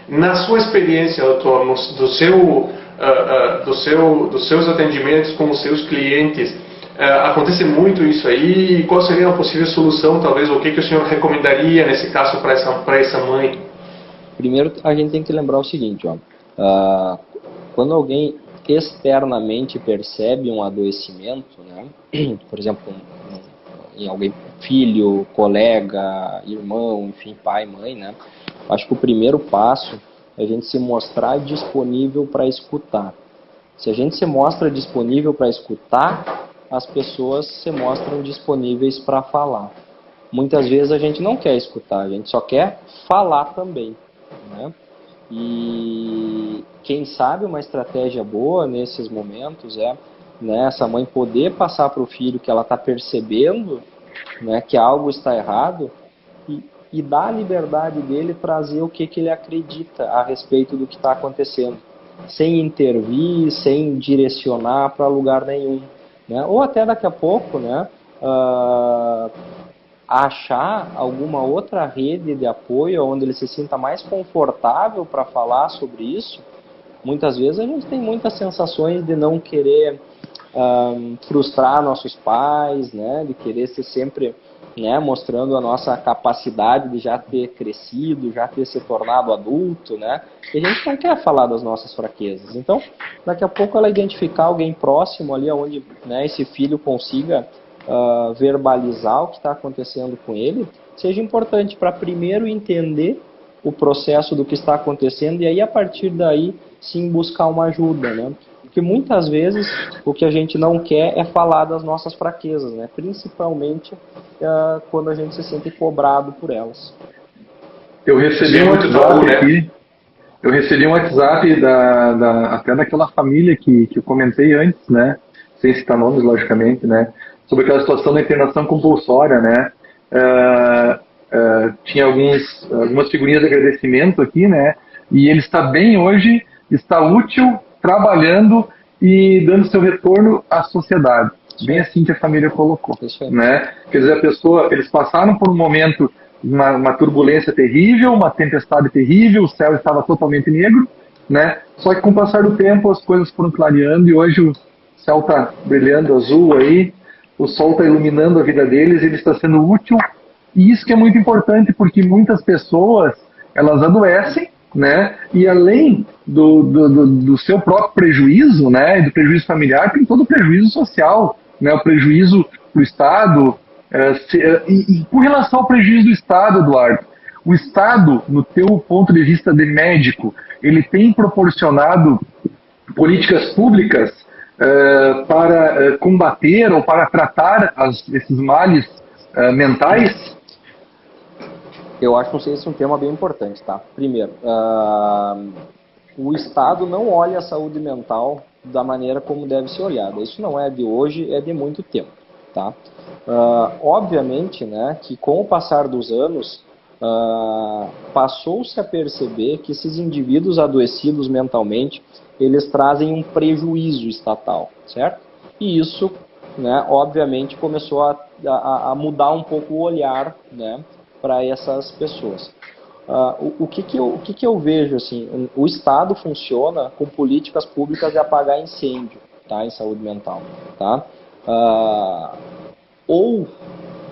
Na sua experiência, doutor, dos seus atendimentos com os seus clientes, acontece muito isso aí? E qual seria uma possível solução, talvez, o que o senhor recomendaria nesse caso para essa mãe? Primeiro, a gente tem que lembrar o seguinte, ó, quando alguém externamente percebe um adoecimento, né, por exemplo, em alguém, filho, colega, irmão, enfim, pai, mãe, né, acho que o primeiro passo é a gente se mostrar disponível para escutar. Se a gente se mostra disponível para escutar, as pessoas se mostram disponíveis para falar. Muitas vezes a gente não quer escutar, a gente só quer falar também, né? E quem sabe uma estratégia boa nesses momentos é, né, essa mãe poder passar para o filho que ela está percebendo, né, que algo está errado e dar a liberdade dele trazer o que ele acredita a respeito do que está acontecendo, sem intervir, sem direcionar para lugar nenhum, né? Ou até daqui a pouco, né, achar alguma outra rede de apoio onde ele se sinta mais confortável para falar sobre isso. Muitas vezes a gente tem muitas sensações de não querer frustrar nossos pais, né, de querer ser sempre, né, mostrando a nossa capacidade de já ter crescido, já ter se tornado adulto, né, e a gente não quer falar das nossas fraquezas. Então, daqui a pouco ela identificar alguém próximo ali onde, né, esse filho consiga verbalizar o que está acontecendo com ele, seja importante para primeiro entender o processo do que está acontecendo e aí a partir daí sim buscar uma ajuda, né? Porque muitas vezes o que a gente não quer é falar das nossas fraquezas, né? Principalmente quando a gente se sente cobrado por elas. Eu recebi um WhatsApp aqui. Eu recebi um WhatsApp até daquela família que eu comentei antes, né? Sem citar nomes, logicamente, né? Sobre aquela situação da internação compulsória, né? Tinha algumas figurinhas de agradecimento aqui, né? E ele está bem hoje, está útil, trabalhando e dando seu retorno à sociedade. Bem assim que a família colocou, né? Quer dizer, eles passaram por um momento, uma turbulência terrível, uma tempestade terrível, o céu estava totalmente negro, né? Só que com o passar do tempo as coisas foram clareando e hoje o céu está brilhando azul aí, o sol está iluminando a vida deles, ele está sendo útil. E isso que é muito importante, porque muitas pessoas, elas adoecem, né? E além do seu próprio prejuízo, né? Do prejuízo familiar, tem todo o prejuízo social, né? O prejuízo para o Estado. E com relação ao prejuízo do Estado, Eduardo, o Estado, no teu ponto de vista de médico, ele tem proporcionado políticas públicas para combater ou para tratar esses males mentais? Eu acho que esse é um tema bem importante, tá? Primeiro, o Estado não olha a saúde mental da maneira como deve ser olhada. Isso não é de hoje, é de muito tempo, tá? Obviamente, né, que com o passar dos anos, passou-se a perceber que esses indivíduos adoecidos mentalmente, eles trazem um prejuízo estatal, certo? E isso, né, obviamente, começou a mudar um pouco o olhar, né, para essas pessoas. O que eu vejo, assim, o Estado funciona com políticas públicas de apagar incêndio, tá, em saúde mental, tá? Ou,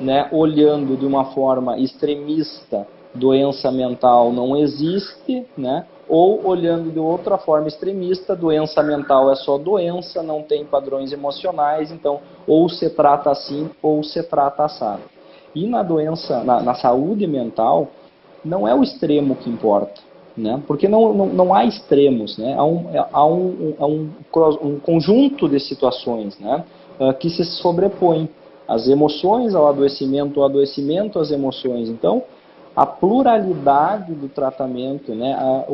né, olhando de uma forma extremista, doença mental não existe, né? Ou olhando de outra forma extremista, doença mental é só doença, não tem padrões emocionais, então ou se trata assim ou se trata assado. E na doença, na saúde mental, não é o extremo que importa, né? Porque não há extremos, né? Há um conjunto de situações, né, que se sobrepõem. As emoções ao adoecimento, o adoecimento às emoções. Então, a pluralidade do tratamento, né,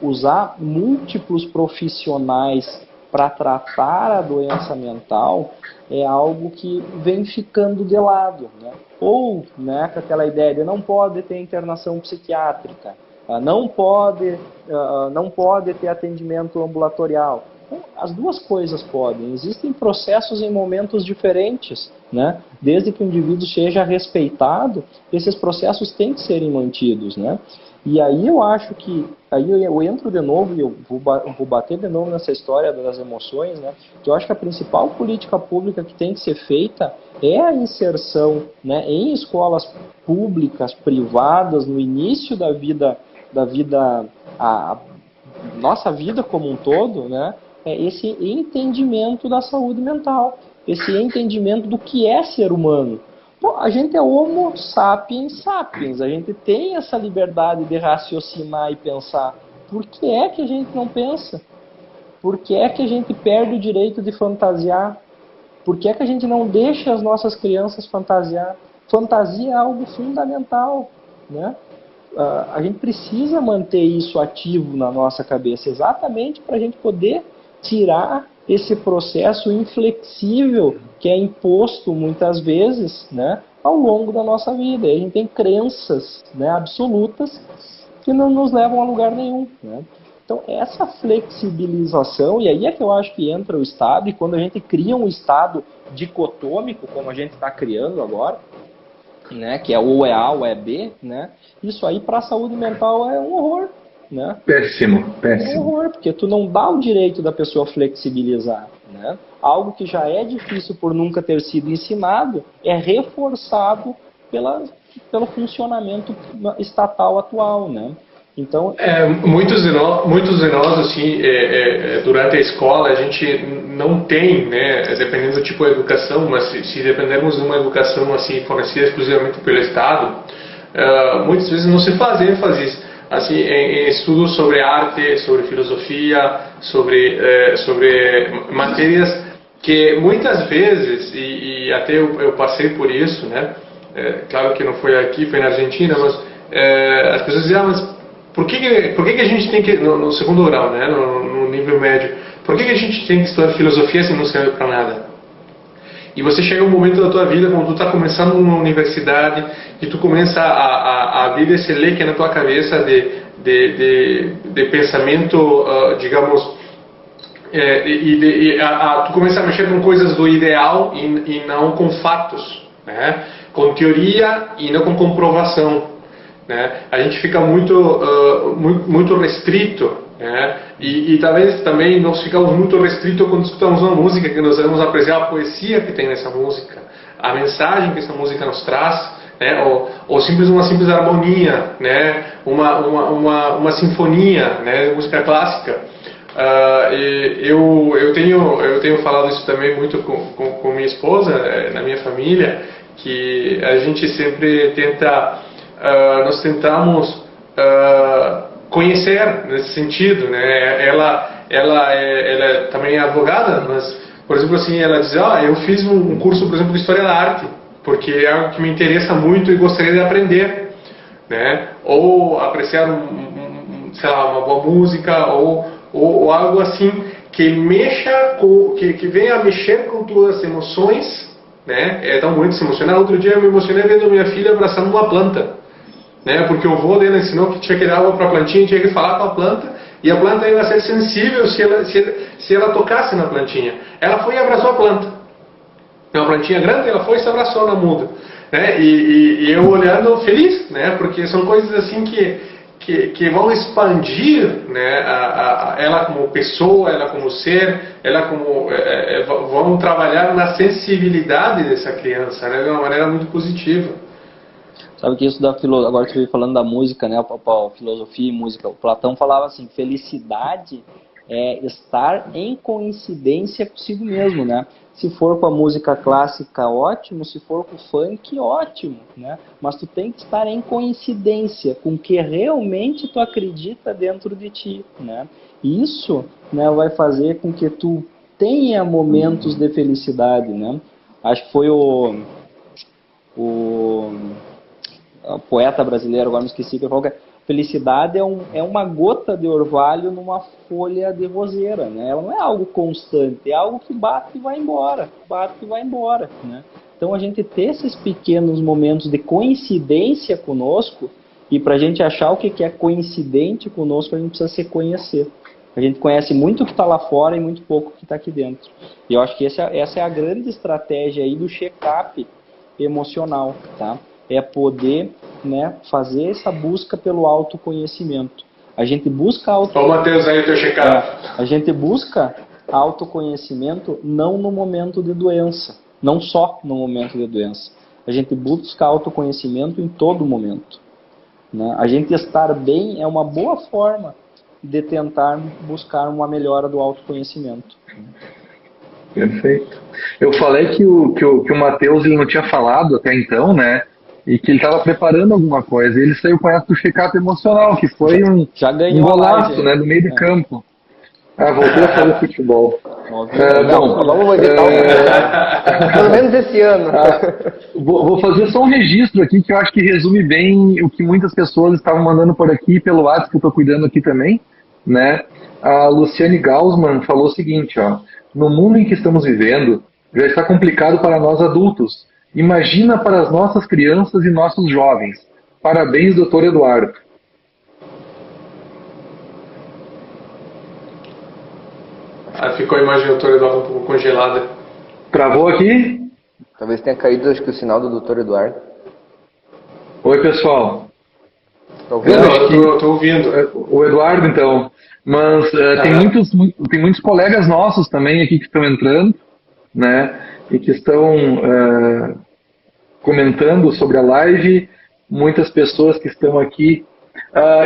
usar múltiplos profissionais para tratar a doença mental é algo que vem ficando de lado, né? Ou, né, com aquela ideia de não pode ter internação psiquiátrica, não pode ter atendimento ambulatorial. Então, as duas coisas podem. Existem processos em momentos diferentes, né? Desde que o indivíduo seja respeitado, esses processos têm que serem mantidos, né? E aí eu acho que, aí eu entro de novo e eu vou bater de novo nessa história das emoções, né? Que eu acho que a principal política pública que tem que ser feita é a inserção, né, em escolas públicas, privadas, no início da vida, a nossa vida como um todo, né? Esse entendimento da saúde mental, esse entendimento do que é ser humano. Pô, a gente é homo sapiens sapiens, a gente tem essa liberdade de raciocinar e pensar. Por que é que a gente não pensa? Por que é que a gente perde o direito de fantasiar? Por que é que a gente não deixa as nossas crianças fantasiar? Fantasia é algo fundamental, né? A gente precisa manter isso ativo na nossa cabeça, exatamente para a gente poder tirar esse processo inflexível que é imposto muitas vezes, né, ao longo da nossa vida. E a gente tem crenças, né, absolutas que não nos levam a lugar nenhum, né? Então, essa flexibilização, e aí é que eu acho que entra o Estado, e quando a gente cria um Estado dicotômico, como a gente está criando agora, né, que é ou é A ou é B, né, isso aí para a saúde mental é um horror. Né? Péssimo, péssimo. É um horror, porque tu não dá o direito da pessoa flexibilizar. Né? Algo que já é difícil por nunca ter sido ensinado é reforçado pelo funcionamento estatal atual. Né? Então, muitos de nós assim, durante a escola, a gente não tem, né, dependendo do tipo de educação, mas se dependermos de uma educação assim, fornecida exclusivamente pelo Estado, muitas vezes não se faz ênfase assim, em estudos sobre arte, sobre filosofia, sobre matérias que muitas vezes, e até eu passei por isso, né? Claro que não foi aqui, foi na Argentina, mas as pessoas diziam, mas por que a gente tem que, no segundo grau, né, no nível médio, por que a gente tem que estudar filosofia se não serve para nada? E você chega um momento da tua vida, quando tu está começando uma universidade, e tu começa a abrir esse leque na tua cabeça de pensamento, digamos, tu começa a mexer com coisas do ideal e não com fatos, né? Com teoria e não com comprovação. Né? A gente fica muito restrito, né? E talvez também nós ficamos muito restritos quando escutamos uma música, que nós devemos apreciar a poesia que tem nessa música, a mensagem que essa música nos traz, né? ou uma simples harmonia, né? uma sinfonia, né? Música clássica. Eu tenho falado isso também muito com minha esposa, na minha família, que a gente sempre nós tentamos conhecer nesse sentido, né? Ela também é advogada, mas, por exemplo, assim, ela diz, eu fiz um curso, por exemplo, de História da Arte, porque é algo que me interessa muito e gostaria de aprender, né? Ou apreciar sei lá, uma boa música, ou algo assim que que venha mexer com tuas emoções, né? É tão bonito se emocionar. Outro dia eu me emocionei vendo minha filha abraçando uma planta, né? Porque o avô dela ensinou que tinha que dar água para a plantinha, tinha que falar com a planta, e a planta ia ser sensível se ela tocasse na plantinha. Ela foi e abraçou a planta. É uma plantinha grande, ela foi e se abraçou na muda, né? E eu olhando feliz, né? Porque são coisas assim que vão expandir, né? Ela como pessoa, ela como ser, vão trabalhar na sensibilidade dessa criança, né? De uma maneira muito positiva. Sabe que isso agora que você veio falando da música, né, filosofia e música, o Platão falava assim, felicidade é estar em coincidência consigo mesmo, né? Se for com a música clássica, ótimo, se for com o funk, ótimo, né? Mas tu tem que estar em coincidência com o que realmente tu acredita dentro de ti, né? Isso, né, vai fazer com que tu tenha momentos de felicidade, né? Acho que foi o poeta brasileiro, agora me esqueci, que falou que felicidade é uma gota de orvalho numa folha de roseira, né? Ela não é algo constante, é algo que bate e vai embora, né? Então a gente ter esses pequenos momentos de coincidência conosco E para a gente achar o que é coincidente conosco, a gente precisa se conhecer. A gente conhece muito o que está lá fora e muito pouco o que está aqui dentro. E eu acho que essa é a grande estratégia aí do check-up emocional, tá? É poder, né, fazer essa busca pelo autoconhecimento. A gente busca Ô, Matheus, aí o teu check-up. A gente busca autoconhecimento não no momento de doença, não só no momento de doença. A gente busca autoconhecimento em todo momento, né? A gente estar bem é uma boa forma de tentar buscar uma melhora do autoconhecimento. Perfeito. Eu falei que o Matheus ele não tinha falado até então, né? E que ele estava preparando alguma coisa. Ele saiu com essa do check-up emocional, que foi um golaço, né, no meio de campo. Voltou a fazer futebol. Vamos editar pelo menos esse ano. Vou fazer só um registro aqui que eu acho que resume bem o que muitas pessoas estavam mandando por aqui, pelo WhatsApp, que eu estou cuidando aqui também, né? A Luciane Gaussmann falou o seguinte, ó: no mundo em que estamos vivendo, já está complicado para nós adultos. Imagina para as nossas crianças e nossos jovens. Parabéns, Dr. Eduardo. Ficou a imagem do Dr. Eduardo um pouco congelada. Travou aqui? Talvez tenha caído, acho que o sinal do Dr. Eduardo. Oi, pessoal. Tá ouvindo? Eu tô ouvindo. O Eduardo, então. Mas tem muitos colegas nossos também aqui que estão entrando, né? E que estão comentando sobre a live. Muitas pessoas que estão aqui.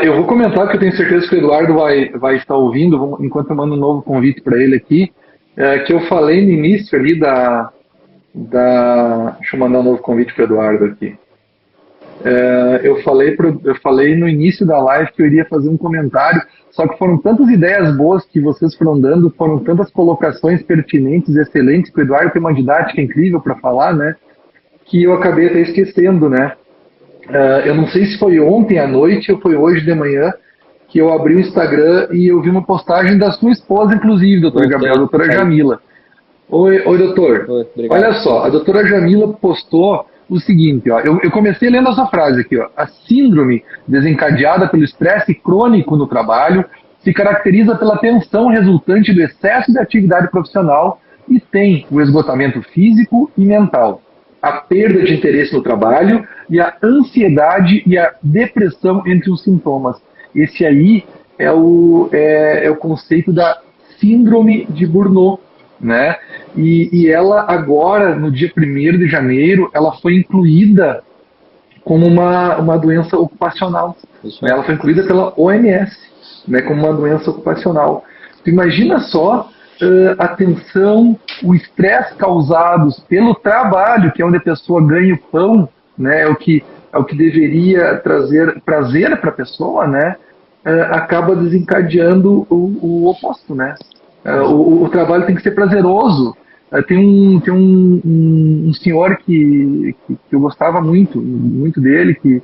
Eu vou comentar, porque eu tenho certeza que o Eduardo vai estar ouvindo, enquanto eu mando um novo convite para ele aqui, que eu falei no início ali deixa eu mandar um novo convite para o Eduardo aqui. Eu falei no início da live que eu iria fazer um comentário, só que foram tantas ideias boas que vocês foram dando, foram tantas colocações pertinentes, excelentes, que o Eduardo tem uma didática incrível para falar, né, que eu acabei até esquecendo, né. Eu não sei se foi ontem à noite ou foi hoje de manhã que eu abri o Instagram e eu vi uma postagem da sua esposa, inclusive, doutor Gabriel, a doutora Jamila. Oi, doutor. Olha só, a doutora Jamila postou o seguinte, ó, eu comecei lendo essa frase aqui, ó: a síndrome desencadeada pelo estresse crônico no trabalho se caracteriza pela tensão resultante do excesso de atividade profissional e tem o esgotamento físico e mental, a perda de interesse no trabalho e a ansiedade e a depressão entre os sintomas. Esse aí é o conceito da síndrome de Burnout, né? E ela agora, no dia 1º de janeiro, ela foi incluída como uma doença ocupacional. Né? Ela foi incluída pela OMS, né, como uma doença ocupacional. Tu imagina só a tensão, o estresse causados pelo trabalho, que é onde a pessoa ganha o pão, né, é o que deveria trazer prazer para a pessoa, né, acaba desencadeando o oposto, né? O trabalho tem que ser prazeroso. Tem um senhor que eu gostava muito dele, que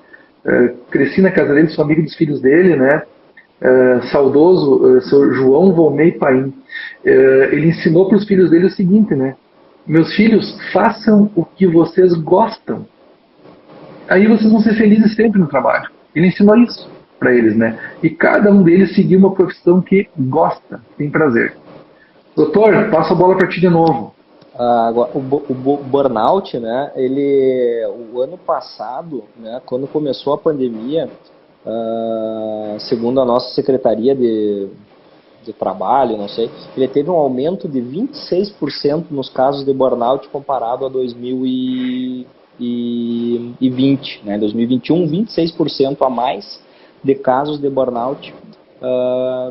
cresci na casa dele, sou amigo dos filhos dele, né? Saudoso, seu João Volney Paim. Ele ensinou para os filhos dele o seguinte, né? Meus filhos, façam o que vocês gostam. Aí vocês vão ser felizes sempre no trabalho. Ele ensinou isso para eles, né? E cada um deles seguiu uma profissão que gosta, tem prazer. Doutor, passo a bola para ti de novo. Agora, o burnout, né? O ano passado, né? Quando começou a pandemia, segundo a nossa Secretaria de Trabalho, não sei, ele teve um aumento de 26% nos casos de burnout comparado a 2020, né? 2021, 26% a mais de casos de burnout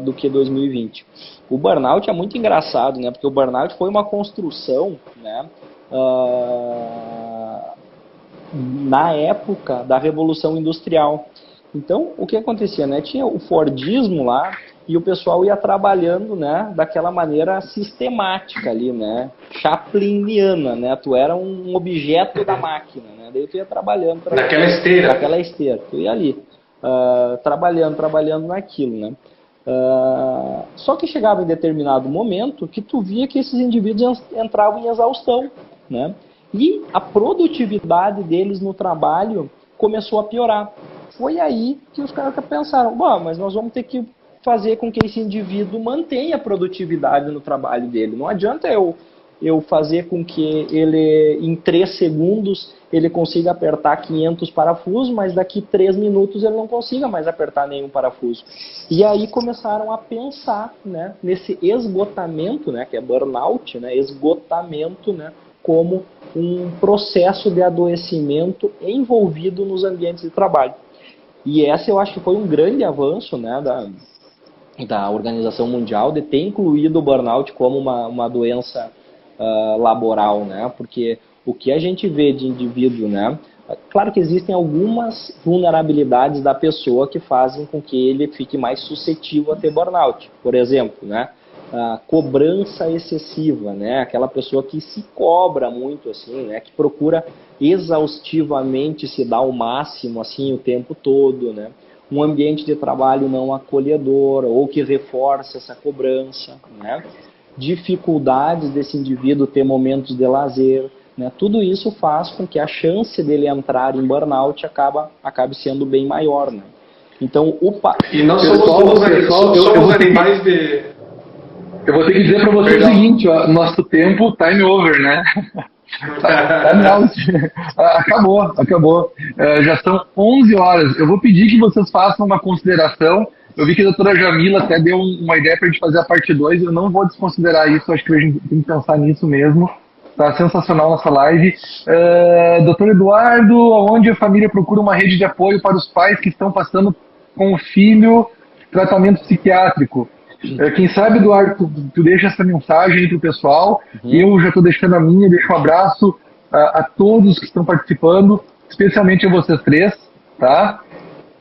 do que 2020. O burnout é muito engraçado, né? Porque o burnout foi uma construção, né? Na época da Revolução Industrial. Então, o que acontecia, né? Tinha o Fordismo lá e o pessoal ia trabalhando, né? Daquela maneira sistemática ali, né? Chapliniana, né? Tu era um objeto da máquina, né? Daí tu ia trabalhando. Naquela esteira. Naquela esteira. Tu ia ali, trabalhando naquilo, né? Só que chegava em determinado momento que tu via que esses indivíduos entravam em exaustão, né? E a produtividade deles no trabalho começou a piorar. foi aí que os caras pensaram, bom, mas nós vamos ter que fazer com que esse indivíduo mantenha a produtividade no trabalho dele. Não adianta eu fazer com que ele, em 3 segundos, ele consiga apertar 500 parafusos, mas daqui 3 minutos ele não consiga mais apertar nenhum parafuso. E aí começaram a pensar, né, nesse esgotamento, né, que é burnout, né, esgotamento, né, como um processo de adoecimento envolvido nos ambientes de trabalho. E essa eu acho que foi um grande avanço, né, da Organização Mundial de ter incluído o burnout como uma doença laboral, né? Porque o que a gente vê de indivíduo, né? Claro que existem algumas vulnerabilidades da pessoa que fazem com que ele fique mais suscetível a ter burnout. Por exemplo, né? A cobrança excessiva, né? Aquela pessoa que se cobra muito, assim, né? Que procura exaustivamente se dar o máximo, assim, o tempo todo, né? Um ambiente de trabalho não acolhedor ou que reforça essa cobrança, né? Dificuldades desse indivíduo ter momentos de lazer, né? Tudo isso faz com que a chance dele entrar em burnout acabe sendo bem maior, né? Então, e nós somos animais de... Eu vou ter que dizer para você o seguinte, ó, nosso tempo, time over, né? Time out. Acabou. Já são 11 horas. Eu vou pedir que vocês façam uma consideração. Eu vi que a doutora Jamila até deu uma ideia para a gente fazer a parte 2. Eu não vou desconsiderar isso, acho que a gente tem que pensar nisso mesmo. Tá sensacional nossa live. Doutor Eduardo, onde a família procura uma rede de apoio para os pais que estão passando com o filho tratamento psiquiátrico? Quem sabe, Eduardo, tu deixa essa mensagem aí pro pessoal. Eu já estou deixando a minha, deixo um abraço a todos que estão participando, especialmente a vocês 3, tá?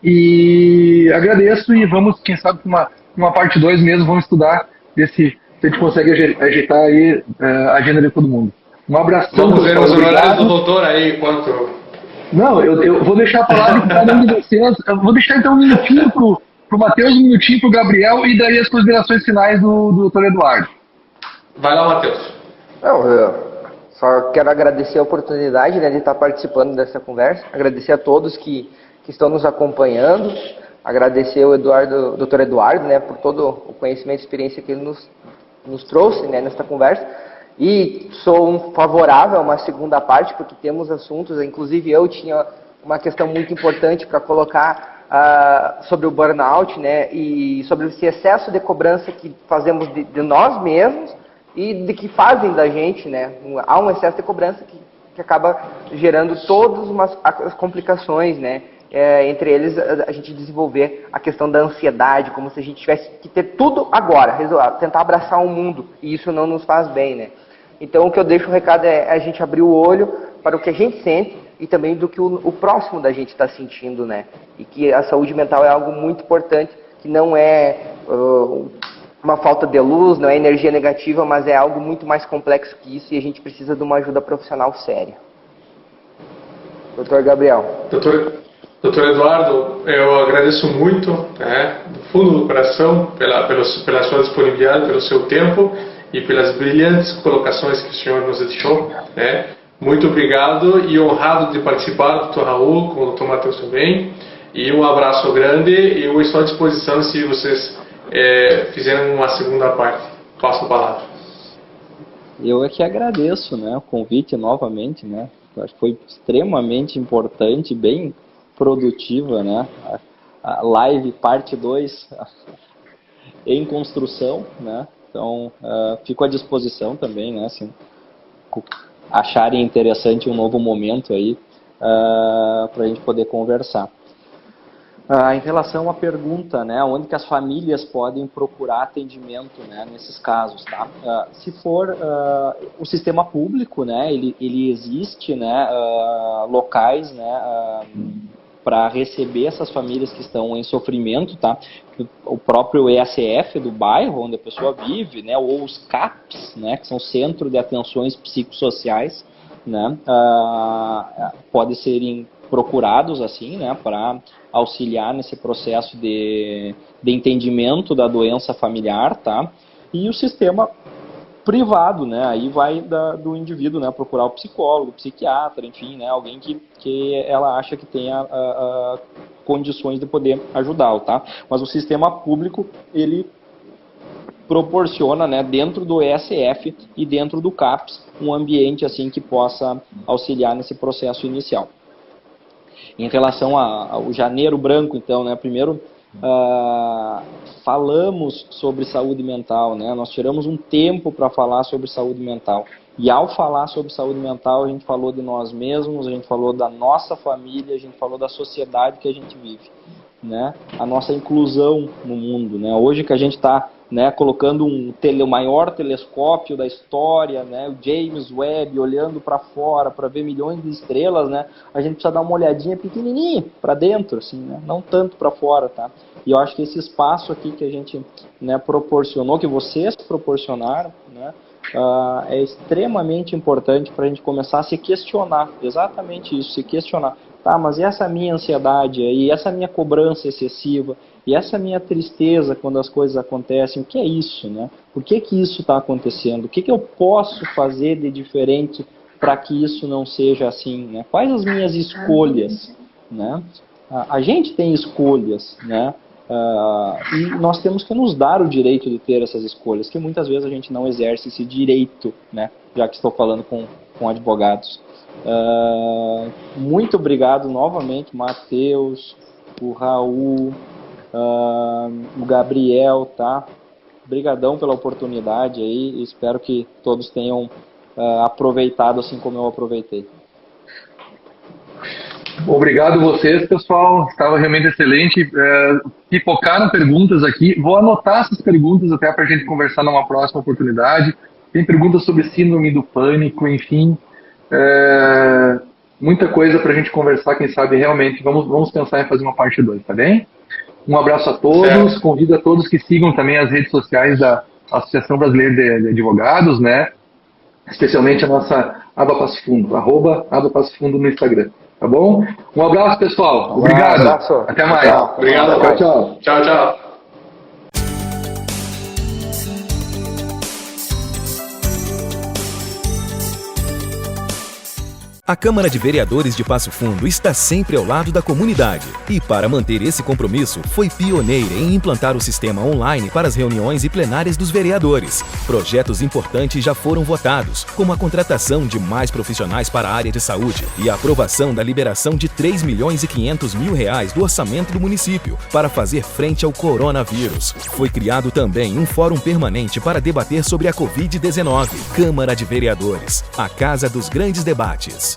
E agradeço e vamos, quem sabe, com uma parte 2 mesmo, vamos estudar, ver se a gente consegue ajeitar aí a agenda de todo mundo. Um abração. Vamos ver os honorários do doutor aí, quanto... Não, eu vou deixar a palavra para cada um de vocês. Eu vou deixar então um minutinho pro Matheus, um minutinho pro Gabriel e daí as considerações finais do Dr. Eduardo. Vai lá, Matheus. Não, eu só quero agradecer a oportunidade, né, de estar participando dessa conversa, agradecer a todos que estão nos acompanhando, agradecer o Dr. Eduardo, né, por todo o conhecimento e experiência que ele nos trouxe, né, nesta conversa. E sou favorável a uma segunda parte, porque temos assuntos, inclusive eu tinha uma questão muito importante para colocar sobre o burnout, né, e sobre esse excesso de cobrança que fazemos de nós mesmos e de que fazem da gente, né. Há um excesso de cobrança que acaba gerando todas as complicações, né, entre eles a gente desenvolver a questão da ansiedade, como se a gente tivesse que ter tudo agora, tentar abraçar o mundo, e isso não nos faz bem, né. Então o que eu deixo o recado é a gente abrir o olho para o que a gente sente e também do que o próximo da gente está sentindo, né? E que a saúde mental é algo muito importante, que não é uma falta de luz, não é energia negativa, mas é algo muito mais complexo que isso e a gente precisa de uma ajuda profissional séria. Doutor Gabriel. Doutor Eduardo, eu agradeço muito, né, do fundo do coração pela sua disponibilidade, pelo seu tempo e pelas brilhantes colocações que o senhor nos deixou, né? Muito obrigado e honrado de participar, Dr. Raul, com o Dr. Matheus também. E um abraço grande. Eu estou à disposição se vocês fizerem uma segunda parte. Passo a palavra. Eu é que agradeço, né, o convite novamente, né? Eu acho que foi extremamente importante, bem produtiva, né? A live parte 2 em construção, né? Então, fico à disposição também, né? Se acharem interessante um novo momento aí para a gente poder conversar. Em relação à pergunta, né, onde que as famílias podem procurar atendimento, né, nesses casos, tá? Se for o sistema público, né, ele existe, né, locais, né, para receber essas famílias que estão em sofrimento, tá? O próprio EACF do bairro onde a pessoa vive, né, ou os CAPs, né, que são Centro de Atenções Psicossociais, né, podem serem procurados assim, né, para auxiliar nesse processo de entendimento da doença familiar, tá? E o sistema privado, né, aí vai do indivíduo, né, procurar o psicólogo, o psiquiatra, enfim, né, alguém que ela acha que tenha condições de poder ajudá-lo, tá? Mas o sistema público, ele proporciona, né, dentro do ESF e dentro do CAPES, um ambiente assim que possa auxiliar nesse processo inicial. Em relação ao Janeiro Branco, então, né, primeiro falamos sobre saúde mental, né, nós tiramos um tempo para falar sobre saúde mental. E ao falar sobre saúde mental, a gente falou de nós mesmos, a gente falou da nossa família, a gente falou da sociedade que a gente vive, né, a nossa inclusão no mundo, né, hoje que a gente está, né, colocando o maior telescópio da história, né, o James Webb, olhando para fora para ver milhões de estrelas, né, a gente precisa dar uma olhadinha pequenininha para dentro, assim, né, não tanto para fora, tá? E eu acho que esse espaço aqui que a gente, né, proporcionou, que vocês proporcionaram, né, é extremamente importante para a gente começar a se questionar, exatamente isso, se questionar. Tá, mas e essa minha ansiedade aí, essa minha cobrança excessiva, e essa minha tristeza quando as coisas acontecem, o que é isso, né? Por que isso está acontecendo? O que eu posso fazer de diferente para que isso não seja assim, né? Quais as minhas escolhas, né? A gente tem escolhas, né? E nós temos que nos dar o direito de ter essas escolhas, que muitas vezes a gente não exerce esse direito, né? Já que estou falando com advogados. Muito obrigado novamente, Matheus, o Raul, o Gabriel, tá? Obrigadão pela oportunidade aí, espero que todos tenham aproveitado assim como eu aproveitei. Obrigado vocês, pessoal, estava realmente excelente. Pipocaram perguntas aqui, vou anotar essas perguntas até para a gente conversar numa próxima oportunidade. Tem perguntas sobre síndrome do pânico, enfim. Muita coisa para a gente conversar, quem sabe realmente vamos pensar em fazer uma parte 2, tá bem? Um abraço a todos, convido a todos que sigam também as redes sociais da Associação Brasileira de Advogados, né? Especialmente a nossa Aba Passo Fundo, @Aba Passo Fundo no Instagram, tá bom? Um abraço, pessoal, obrigado, abraço. Até mais. Tchau. Obrigado. Tchau. Tchau. A Câmara de Vereadores de Passo Fundo está sempre ao lado da comunidade e, para manter esse compromisso, foi pioneira em implantar o sistema online para as reuniões e plenárias dos vereadores. Projetos importantes já foram votados, como a contratação de mais profissionais para a área de saúde e a aprovação da liberação de R$3.500.000 do orçamento do município para fazer frente ao coronavírus. Foi criado também um fórum permanente para debater sobre a Covid-19. Câmara de Vereadores, a casa dos grandes debates.